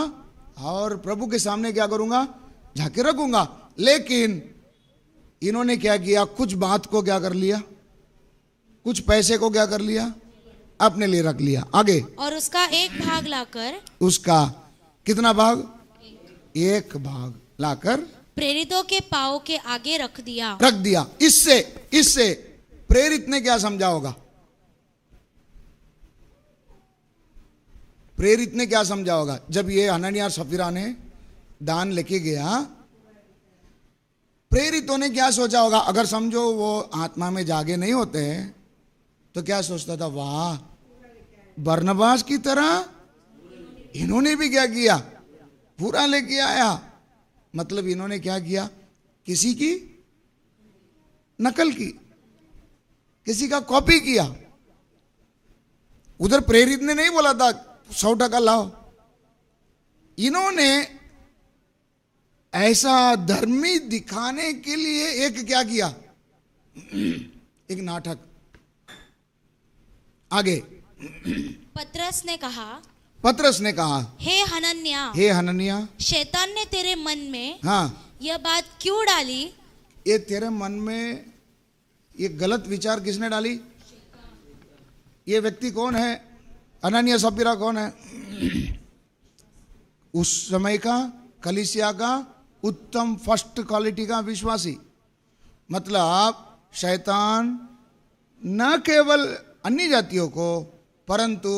C: और प्रभु के सामने क्या करूंगा? झाके रखूंगा। लेकिन इन्होंने क्या किया? कुछ बात को क्या कर लिया? कुछ पैसे को क्या कर लिया? अपने लिए रख लिया। आगे,
D: और उसका एक भाग लाकर,
C: उसका कितना भाग? एक भाग लाकर
D: प्रेरितों के पांव के आगे रख दिया।
C: रख दिया। इससे प्रेरित ने क्या समझा होगा? प्रेरित ने क्या समझा होगा? जब ये हनन्याह और सफीरा ने दान लेके गया, प्रेरितों ने क्या सोचा होगा? अगर समझो वो आत्मा में जागे नहीं होते तो क्या सोचता था? वाह, बरनबास की तरह इन्होंने भी क्या किया? पूरा लेके आया। मतलब इन्होंने क्या किया? किसी की नकल की, किसी का कॉपी किया। उधर प्रेरित ने नहीं बोला था 100% लाओ। इन्होंने ऐसा धर्मी दिखाने के लिए एक क्या किया? एक नाटक। आगे,
D: पतरस ने कहा, हे
C: हनन्याह,
D: शैतान ने तेरे मन में
C: हाँ,
D: यह बात क्यों डाली?
C: ये तेरे मन में ये गलत विचार किसने डाली? ये व्यक्ति कौन है? हनन्याह सफीरा कौन है? उस समय का कलीसिया का उत्तम फर्स्ट क्वालिटी का विश्वासी। मतलब शैतान न केवल अन्य जातियों को परंतु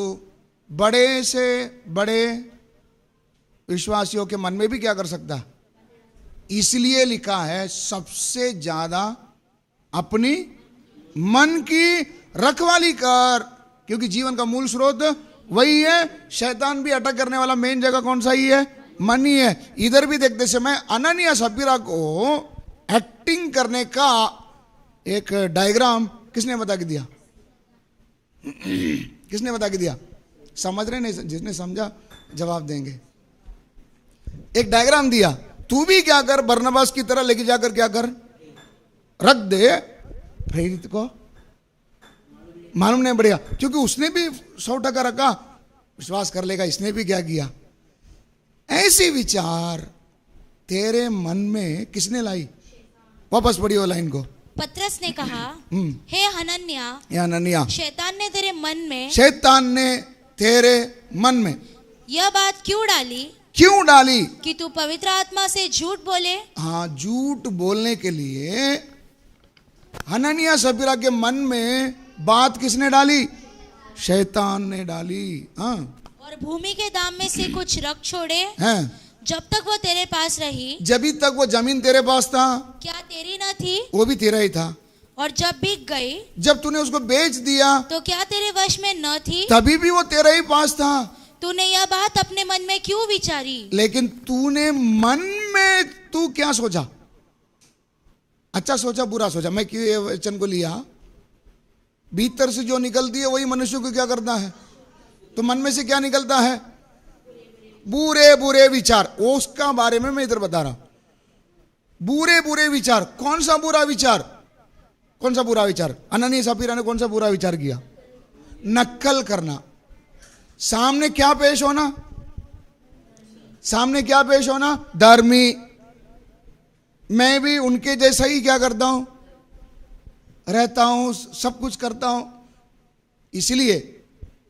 C: बड़े से बड़े विश्वासियों के मन में भी क्या कर सकता? इसलिए लिखा है सबसे ज्यादा अपनी मन की रखवाली कर, क्योंकि जीवन का मूल स्रोत वही है। शैतान भी अटक करने वाला मेन जगह कौन सा ही है? मन ही है। इधर भी देखते समय हनन्याह सफीरा को एक्टिंग करने का एक डायग्राम किसने बता के दिया? किसने बता के दिया? समझ रहे नहीं? जिसने समझा जवाब देंगे। एक डायग्राम दिया, तू भी क्या कर? बरनबास की तरह लेके जाकर क्या कर? रख दे। प्रेरित को मालूम नहीं बढ़िया, क्योंकि उसने भी 100% रखा, विश्वास कर लेगा। इसने भी क्या किया? ऐसे विचार तेरे मन में किसने लाई? वापस पढ़ियो लाइन को।
D: पतरस ने कहा, हे
C: हनन्याह,
D: शैतान ने तेरे मन में यह बात क्यों डाली कि तू पवित्र आत्मा से झूठ बोले?
C: हाँ, झूठ बोलने के लिए हनन्याह सफीरा के मन में बात किसने डाली? शैतान ने डाली। हाँ,
D: और भूमि के दाम में से कुछ रख छोड़े
C: हैं।
D: जब तक वो तेरे पास रही,
C: जब तक वो जमीन तेरे पास था,
D: क्या तेरी न थी?
C: वो भी तेरा ही था।
D: और जब बिक गई,
C: जब तूने उसको बेच दिया,
D: तो क्या तेरे वश में न थी?
C: तभी भी वो तेरा ही पास था।
D: तूने यह बात अपने मन में क्यों विचारी?
C: लेकिन तूने मन में तू क्या सोचा? अच्छा सोचा, बुरा सोचा? मैं क्यों ये वचन को लिया? भीतर से जो निकलती है वही मनुष्य को क्या करता है? तो मन में से क्या निकलता है? बुरे बुरे विचार। उसका बारे में मैं इधर बता रहा हूं। बुरे बुरे विचार। कौन सा बुरा विचार? कौन सा बुरा विचार? हनन्याह सफीरा ने कौन सा बुरा विचार किया? नकल करना। सामने क्या पेश होना, सामने क्या पेश होना, धर्मी। मैं भी उनके जैसा ही क्या करता हूं, रहता हूं, सब कुछ करता हूं। इसलिए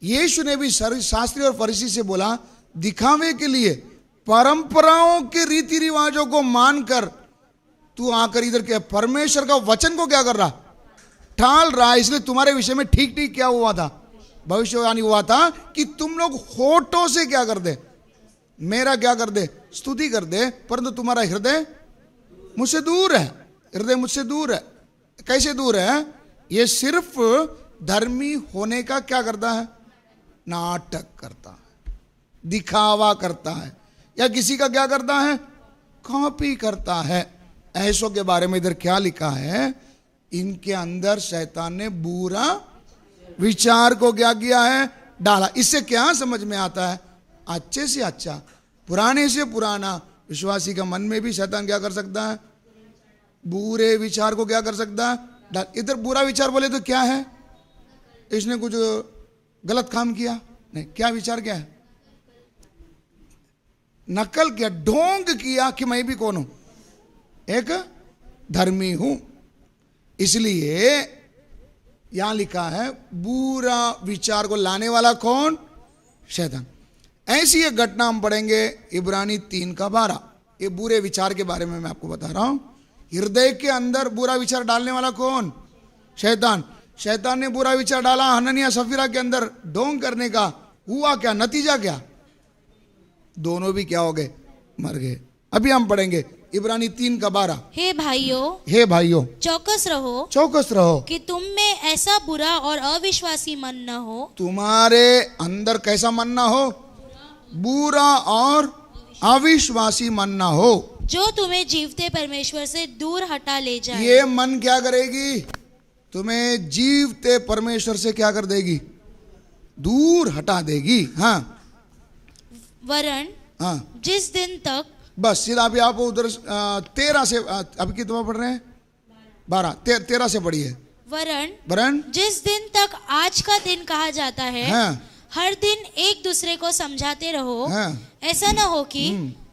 C: यीशु ने भी शास्त्री और फरीसी से बोला, दिखावे के लिए परंपराओं के रीति रिवाजों को मानकर तू आकर इधर के परमेश्वर का वचन को क्या कर रहा, टाल रहा। इसलिए तुम्हारे विषय में ठीक ठीक क्या हुआ था, भविष्यवाणी हुआ था कि तुम लोग होठों से क्या कर दे, मेरा क्या कर दे, स्तुति कर दे, परंतु तुम्हारा हृदय मुझसे दूर है। हृदय मुझसे दूर है। कैसे दूर है? ये सिर्फ धर्मी होने का क्या करता है, नाटक करता है, दिखावा करता है, या किसी का क्या करता है, कॉपी करता है। ऐसों के बारे में इधर क्या लिखा है, इनके अंदर शैतान ने बुरा विचार को क्या किया है, डाला। इससे क्या समझ में आता है, अच्छे से अच्छा, पुराने से पुराना विश्वासी का मन में भी शैतान क्या कर सकता है, बुरे विचार को क्या कर सकता है। इधर बुरा विचार बोले तो क्या है, इसने कुछ गलत काम किया नहीं, क्या विचार क्या है, नकल किया, ढोंग किया कि मैं भी कौन हूं, एक धर्मी हूं। इसलिए यहां लिखा है बुरा विचार को लाने वाला कौन, शैतान। ऐसी एक घटना हम पढ़ेंगे इब्रानी 3:12। ये बुरे विचार के बारे में मैं आपको बता रहा हूं। हृदय के अंदर बुरा विचार डालने वाला कौन, शैतान। शैतान ने बुरा विचार डाला हननिया सफीरा के अंदर ढोंग करने का। हुआ क्या, नतीजा क्या, दोनों भी क्या हो गए, मर गए। अभी हम पढ़ेंगे इब्रानी 3:12।
D: हे भाइयों,
C: हे भाइयों,
D: चौकस रहो,
C: चौकस रहो
D: कि तुम में ऐसा बुरा और अविश्वासी मन न हो।
C: तुम्हारे अंदर कैसा मन ना हो, बुरा और अविश्वासी मन ना हो,
D: जो तुम्हें जीवते परमेश्वर से दूर हटा ले जाए।
C: ये मन क्या करेगी, तुम्हें जीवते परमेश्वर से क्या कर देगी, दूर हटा देगी। हाँ,
D: वरन
C: हाँ,
D: जिस दिन तक,
C: बस सीधा अभी आप उधर 13 से, अभी कितना पढ़ रहे हैं, 12, 13 से पढ़िए।
D: वरन जिस दिन तक आज का दिन कहा जाता है,
C: हाँ,
D: हर दिन एक दूसरे को समझाते रहो।
C: हाँ,
D: ऐसा न हो कि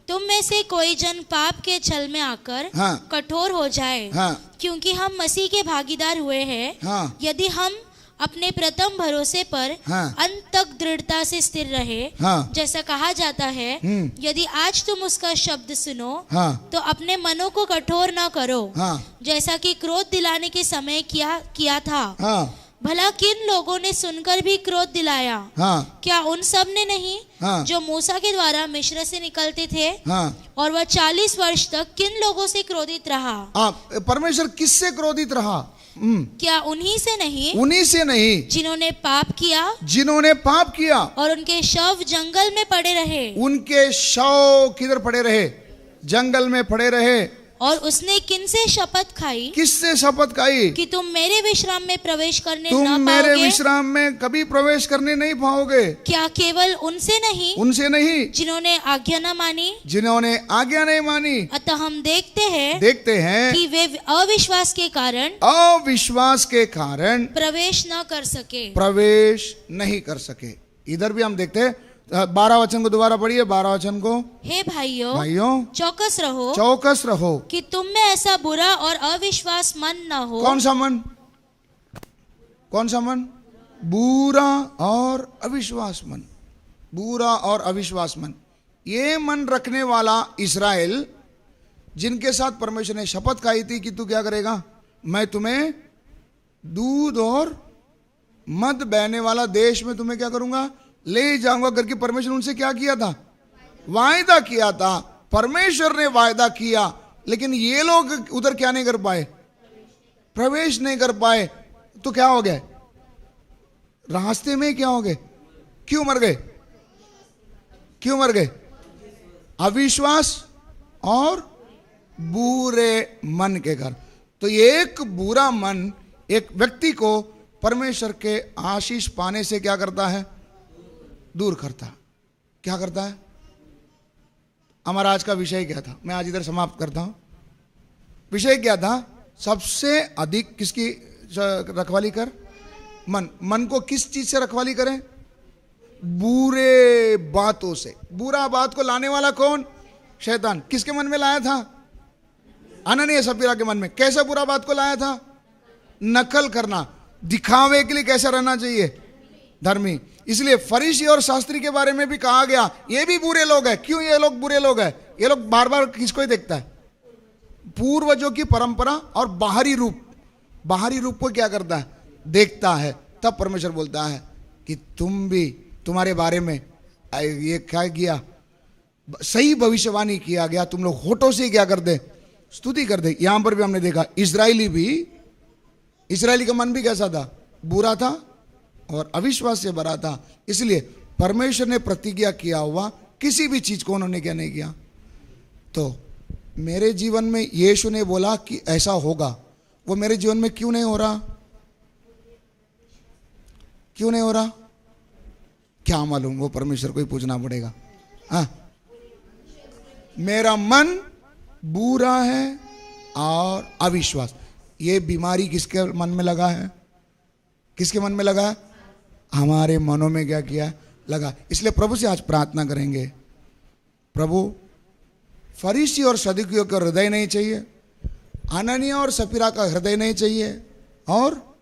D: तुम में से कोई जन पाप के छल में आकर
C: हाँ,
D: कठोर हो जाए।
C: हाँ,
D: क्योंकि हम मसीह के भागीदार हुए हैं।
C: हाँ,
D: यदि हम अपने प्रथम भरोसे पर
C: हाँ,
D: अंत तक दृढ़ता से स्थिर रहे,
C: हाँ,
D: जैसा कहा जाता है, यदि आज तुम उसका शब्द सुनो,
C: हाँ,
D: तो अपने मनों को कठोर न करो,
C: हाँ,
D: जैसा कि क्रोध दिलाने के समय किया था।
C: हाँ,
D: भला किन लोगों ने सुनकर भी क्रोध दिलाया?
C: हाँ,
D: क्या उन सब ने नहीं,
C: हाँ,
D: जो मूसा के द्वारा मिस्र से निकलते थे?
C: हाँ,
D: और वह 40 वर्ष तक किन लोगों से क्रोधित रहा?
C: परमेश्वर किससे क्रोधित रहा?
D: क्या उन्हीं से नहीं,
C: उन्हीं से नहीं
D: जिन्होंने पाप किया,
C: जिन्होंने पाप किया,
D: और उनके शव जंगल में पड़े रहे।
C: उनके शव किधर पड़े रहे, जंगल में पड़े रहे।
D: और उसने किनसे शपथ खाई,
C: किससे शपथ खाई,
D: कि तुम मेरे विश्राम में प्रवेश करने
C: तुम
D: न
C: मेरे
D: पाओगे?
C: विश्राम में कभी प्रवेश करने नहीं पाओगे।
D: क्या केवल उनसे नहीं,
C: उनसे नहीं,
D: जिन्होंने आज्ञा न मानी?
C: जिन्होंने आज्ञा नहीं मानी।
D: अतः हम देखते हैं
C: कि
D: वे अविश्वास के कारण,
C: अविश्वास के कारण
D: प्रवेश न कर सके।
C: प्रवेश नहीं कर सके। इधर भी हम देखते हैं 12 वचन को दोबारा पढ़िए, 12 वचन को।
D: हे भाइयों, चौकस रहो,
C: चौकस रहो
D: कि तुम में ऐसा बुरा और अविश्वास मन न हो।
C: कौन सा मन, कौन सा मन, बुरा और अविश्वास मन, बुरा और अविश्वास मन। ये मन रखने वाला इस्राएल, जिनके साथ परमेश्वर ने शपथ खाई थी कि तू क्या करेगा, मैं तुम्हें दूध और मध बहने वाला देश में तुम्हें क्या करूंगा, ले जाऊंगा करके परमेश्वर ने उनसे क्या किया था, वायदा किया था। परमेश्वर ने वायदा किया, लेकिन ये लोग उधर क्या नहीं कर पाए, प्रवेश नहीं कर पाए। तो क्या हो गया, रास्ते में क्या हो गए, क्यों मर गए, क्यों मर गए, अविश्वास और बुरे मन के कारण। तो एक बुरा मन एक व्यक्ति को परमेश्वर के आशीष पाने से क्या करता है, दूर करता। क्या करता है? हमारा आज का विषय क्या था, मैं आज इधर समाप्त करता हूं। विषय क्या था, सबसे अधिक किसकी रखवाली कर, मन। मन को किस चीज से रखवाली करें, बुरे बातों से। बुरा बात को लाने वाला कौन? शैतान। किसके मन में लाया था? अननिया सफीरा के मन में। कैसे बुरा बात को लाया था? नकल करना, दिखावे के लिए कैसा रहना चाहिए? धर्मी। इसलिए फरीसी और शास्त्री के बारे में भी कहा गया ये भी बुरे लोग हैं। क्यों ये लोग बुरे लोग हैं? ये लोग बार बार किसको ही देखता है? पूर्वजों की परंपरा और बाहरी रूप। बाहरी रूप को क्या करता है? देखता है। तब परमेश्वर बोलता है कि तुम भी, तुम्हारे बारे में ये क्या किया? सही भविष्यवाणी किया गया। तुम लोग होठों से क्या कर दे? स्तुति कर दे। यहां पर भी हमने देखा इस्राएली का मन भी कैसा था? बुरा था और अविश्वास से भरा था। इसलिए परमेश्वर ने प्रतिज्ञा किया हुआ किसी भी चीज को उन्होंने क्या नहीं किया। तो मेरे जीवन में यीशु ने बोला कि ऐसा होगा, वो मेरे जीवन में क्यों नहीं हो रहा? क्यों नहीं हो रहा? क्या मालूम, वो परमेश्वर को ही पूछना पड़ेगा। हाँ, मेरा मन बुरा है और अविश्वास। ये बीमारी किसके मन में लगा है? किसके मन में लगा है? हमारे मनों में क्या किया? लगा। इसलिए प्रभु से आज प्रार्थना करेंगे, प्रभु फरीसी और सदूकियों का हृदय नहीं चाहिए, अननिया और सफीरा का हृदय नहीं चाहिए, और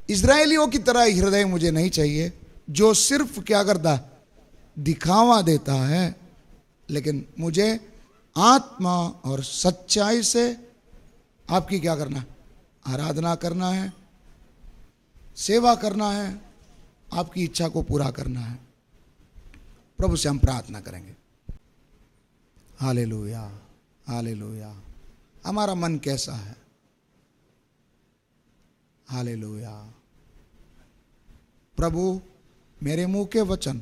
C: इजरायलियों की तरह हृदय मुझे नहीं चाहिए जो सिर्फ क्या करता है? दिखावा देता है। लेकिन मुझे आत्मा और सच्चाई से आपकी क्या करना? आराधना करना है, सेवा करना है, आपकी इच्छा को पूरा करना है। प्रभु से हम प्रार्थना करेंगे। Hallelujah, hallelujah. हमारा मन कैसा है? हालेलुया। प्रभु, मेरे मुंह के वचन,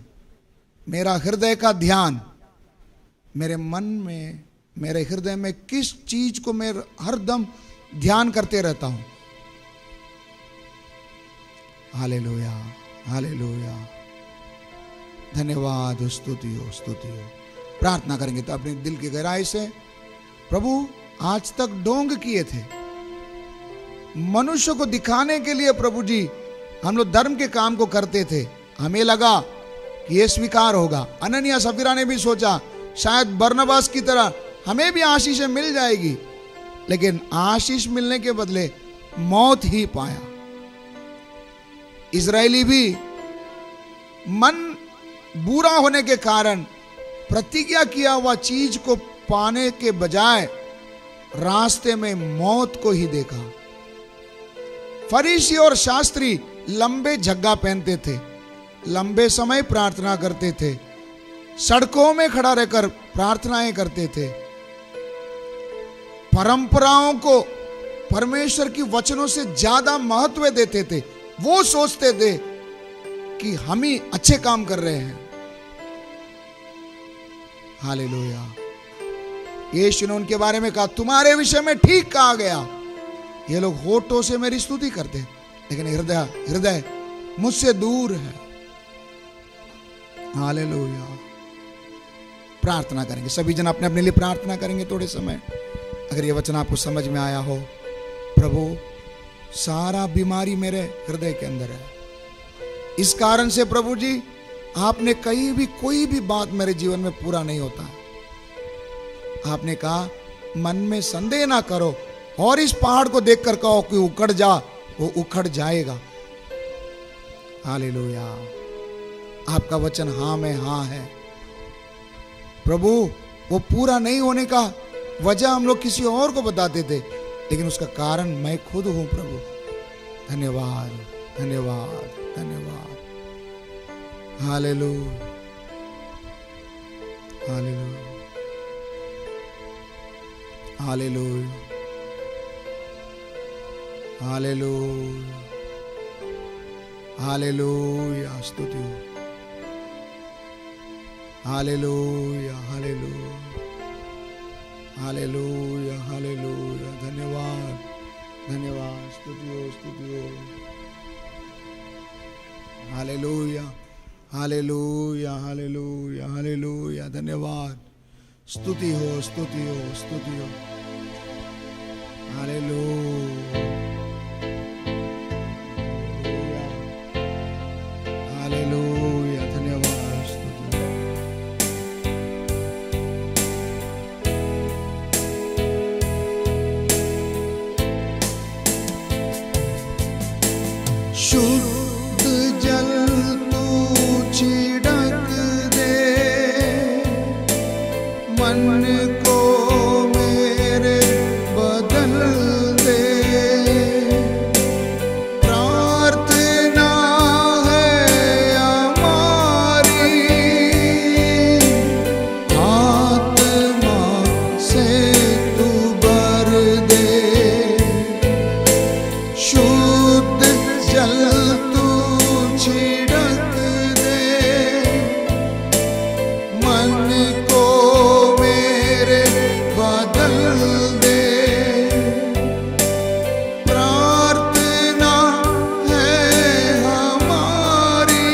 C: मेरा हृदय का ध्यान, मेरे मन में, मेरे हृदय में किस चीज को मैं हरदम ध्यान करते रहता हूं? Hallelujah, hallelujah. धन्यवाद, स्तुति हो, स्तुति हो। प्रार्थना करेंगे तो अपने दिल की गहराई से, प्रभु आज तक ढोंग किए थे मनुष्य को दिखाने के लिए। प्रभु जी, हम लोग धर्म के काम को करते थे, हमें लगा कि ये स्वीकार होगा। अननिया सफीरा ने भी सोचा शायद बरनबास की तरह हमें भी आशीष मिल जाएगी, लेकिन आशीष मिलने के बदले मौत ही पाया। इजरायली भी मन बुरा होने के कारण प्रतिज्ञा किया हुआ चीज को पाने के बजाय रास्ते में मौत को ही देखा। फरीसी और शास्त्री लंबे झग्गा पहनते थे, लंबे समय प्रार्थना करते थे, सड़कों में खड़ा रहकर प्रार्थनाएं करते थे, परंपराओं को परमेश्वर की वचनों से ज्यादा महत्व देते थे। वो सोचते थे कि हम ही अच्छे काम कर रहे हैं। हालेलुया। यीशु ने उनके बारे में कहा, तुम्हारे विषय में ठीक कहा गया। ये लोग होठों से मेरी स्तुति करते, लेकिन हृदय मुझसे दूर है। हालेलुया। प्रार्थना करेंगे, सभी जन अपने अपने लिए प्रार्थना करेंगे थोड़े समय। अगर ये वचन आपको समझ में आया हो, प्रभु सारा बीमारी मेरे हृदय के अंदर है, इस कारण से प्रभु जी आपने कहीं भी कोई भी बात मेरे जीवन में पूरा नहीं होता। आपने कहा मन में संदेह ना करो और इस पहाड़ को देखकर कहो कि उखड़ जा, वो उखड़ जाएगा। हालेलुया। आपका वचन हाँ में हाँ है। प्रभु वो पूरा नहीं होने का वजह हम लोग किसी और को बताते थे, लेकिन उसका कारण मैं खुद हूं। प्रभु धन्यवाद, धन्यवाद, धन्यवाद। Hallelujah, hallelujah, hallelujah, hallelujah, hallelujah. स्तुति हो। Hallelujah, hallelujah, hallelujah, hallelujah. धन्यवाद, धन्यवाद। स्तुति हो, स्तुति हो। Hallelujah, hallelujah, hallelujah, hallelujah. धन्यवाद। स्तुति हो, स्तुति हो, स्तुति हो। हालेलुया, मन को मेरे बदल दे। प्रार्थना है हमारी, आत्मा से तू भर दे। शुद्ध जल तू छिड़क दे। मन को मेरे बदल दे। प्रार्थना है हमारी,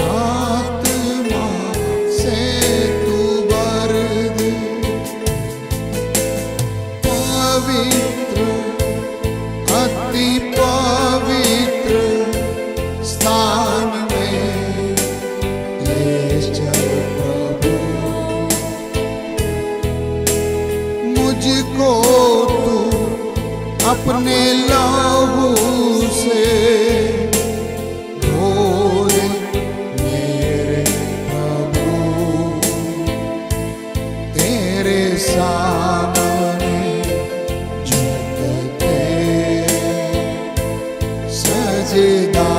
C: आत्मा से तू भर दे। पवित्र अति पवित्र स्थान में ले चल प्रभु। मुझको तू अपने लहू से धो दे मेरे प्रभु। तेरे सामने झुकते सजदा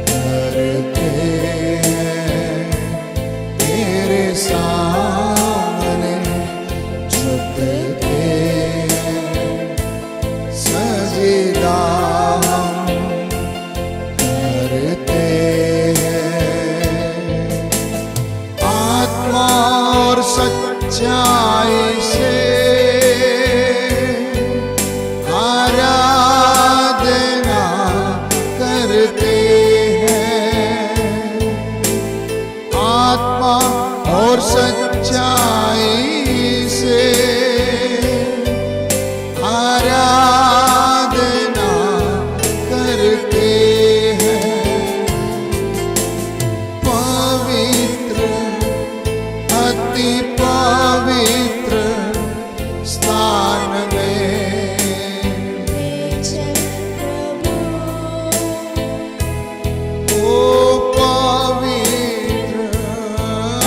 C: करते हैं। तेरे सामने झुकते सजदा करते हैं। आत्मा और सच्चाई से आराधना करते हैं। आत्मा और सच्चाई से आराधना करते हैं। पवित्र अति पवित्र स्थान में ओ पवित्र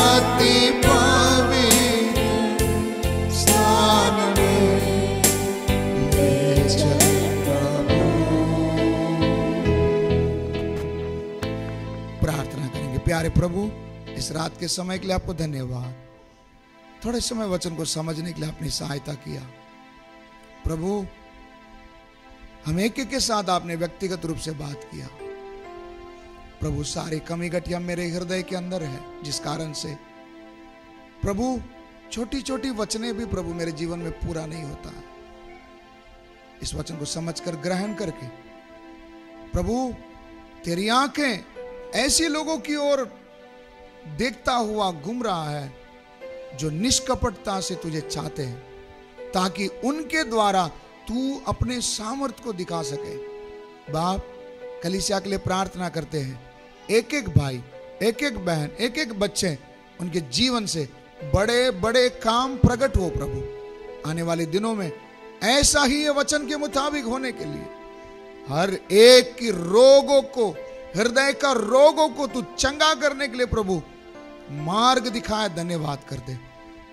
C: अति पवित्र स्थान में ले चल प्रभु।
A: प्रार्थना करेंगे। प्यारे प्रभु, इस रात के समय के लिए आपको धन्यवाद। थोड़े समय वचन को समझने के लिए आपने सहायता किया प्रभु। हम एक के साथ आपने व्यक्तिगत रूप से बात किया प्रभु। सारी कमी घटिया मेरे हृदय के अंदर है, जिस कारण से प्रभु छोटी छोटी वचने भी प्रभु मेरे जीवन में पूरा नहीं होता है। इस वचन को समझकर ग्रहण करके प्रभु, तेरी आंखें ऐसे लोगों की ओर देखता हुआ घूम रहा है जो निष्कपटता से तुझे चाहते हैं, ताकि उनके द्वारा तू अपने सामर्थ्य को दिखा सके। बाप, कलीसिया के लिए प्रार्थना करते हैं। एक एक भाई, एक एक बहन, एक एक बच्चे, उनके जीवन से बड़े बड़े काम प्रकट हो प्रभु। आने वाले दिनों में ऐसा ही ये वचन के मुताबिक होने के लिए हर एक की रोगों को, हृदय का रोगों को तू चंगा करने के लिए प्रभु मार्ग दिखाए। धन्यवाद कर दे।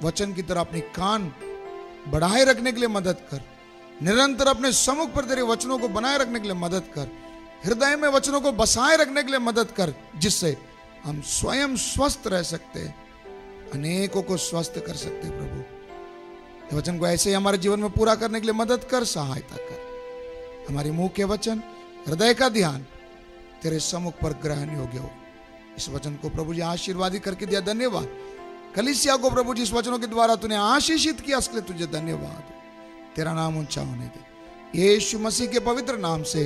A: वचन की तरह अपनी कान बढ़ाए रखने के लिए मदद कर। निरंतर अपने सम्मुख पर तेरे वचनों को बनाए रखने के लिए मदद कर। हृदय में वचनों को बसाए रखने के लिए मदद कर, जिससे हम स्वयं स्वस्थ रह सकते, अनेकों को स्वस्थ कर सकते। प्रभु, ये वचन को ऐसे ही हमारे जीवन में पूरा करने के लिए मदद कर, सहायता कर। हमारे मुंह के वचन, हृदय का ध्यान तेरे सम्मुख पर ग्रहण योग्य हो। इस वचन को प्रभु जी आशीर्वादित करके दिया, धन्यवाद। कलीसिया को प्रभु जी इस वचनों के द्वारा तूने आशीषित किया, इसके लिए तुझे धन्यवाद। तेरा नाम ऊंचा होने दे। यीशु मसीह के पवित्र नाम से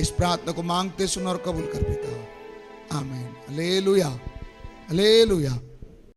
A: इस प्रार्थना को मांगते, सुन और कबूल कर पिता। आमीन। Hallelujah, hallelujah.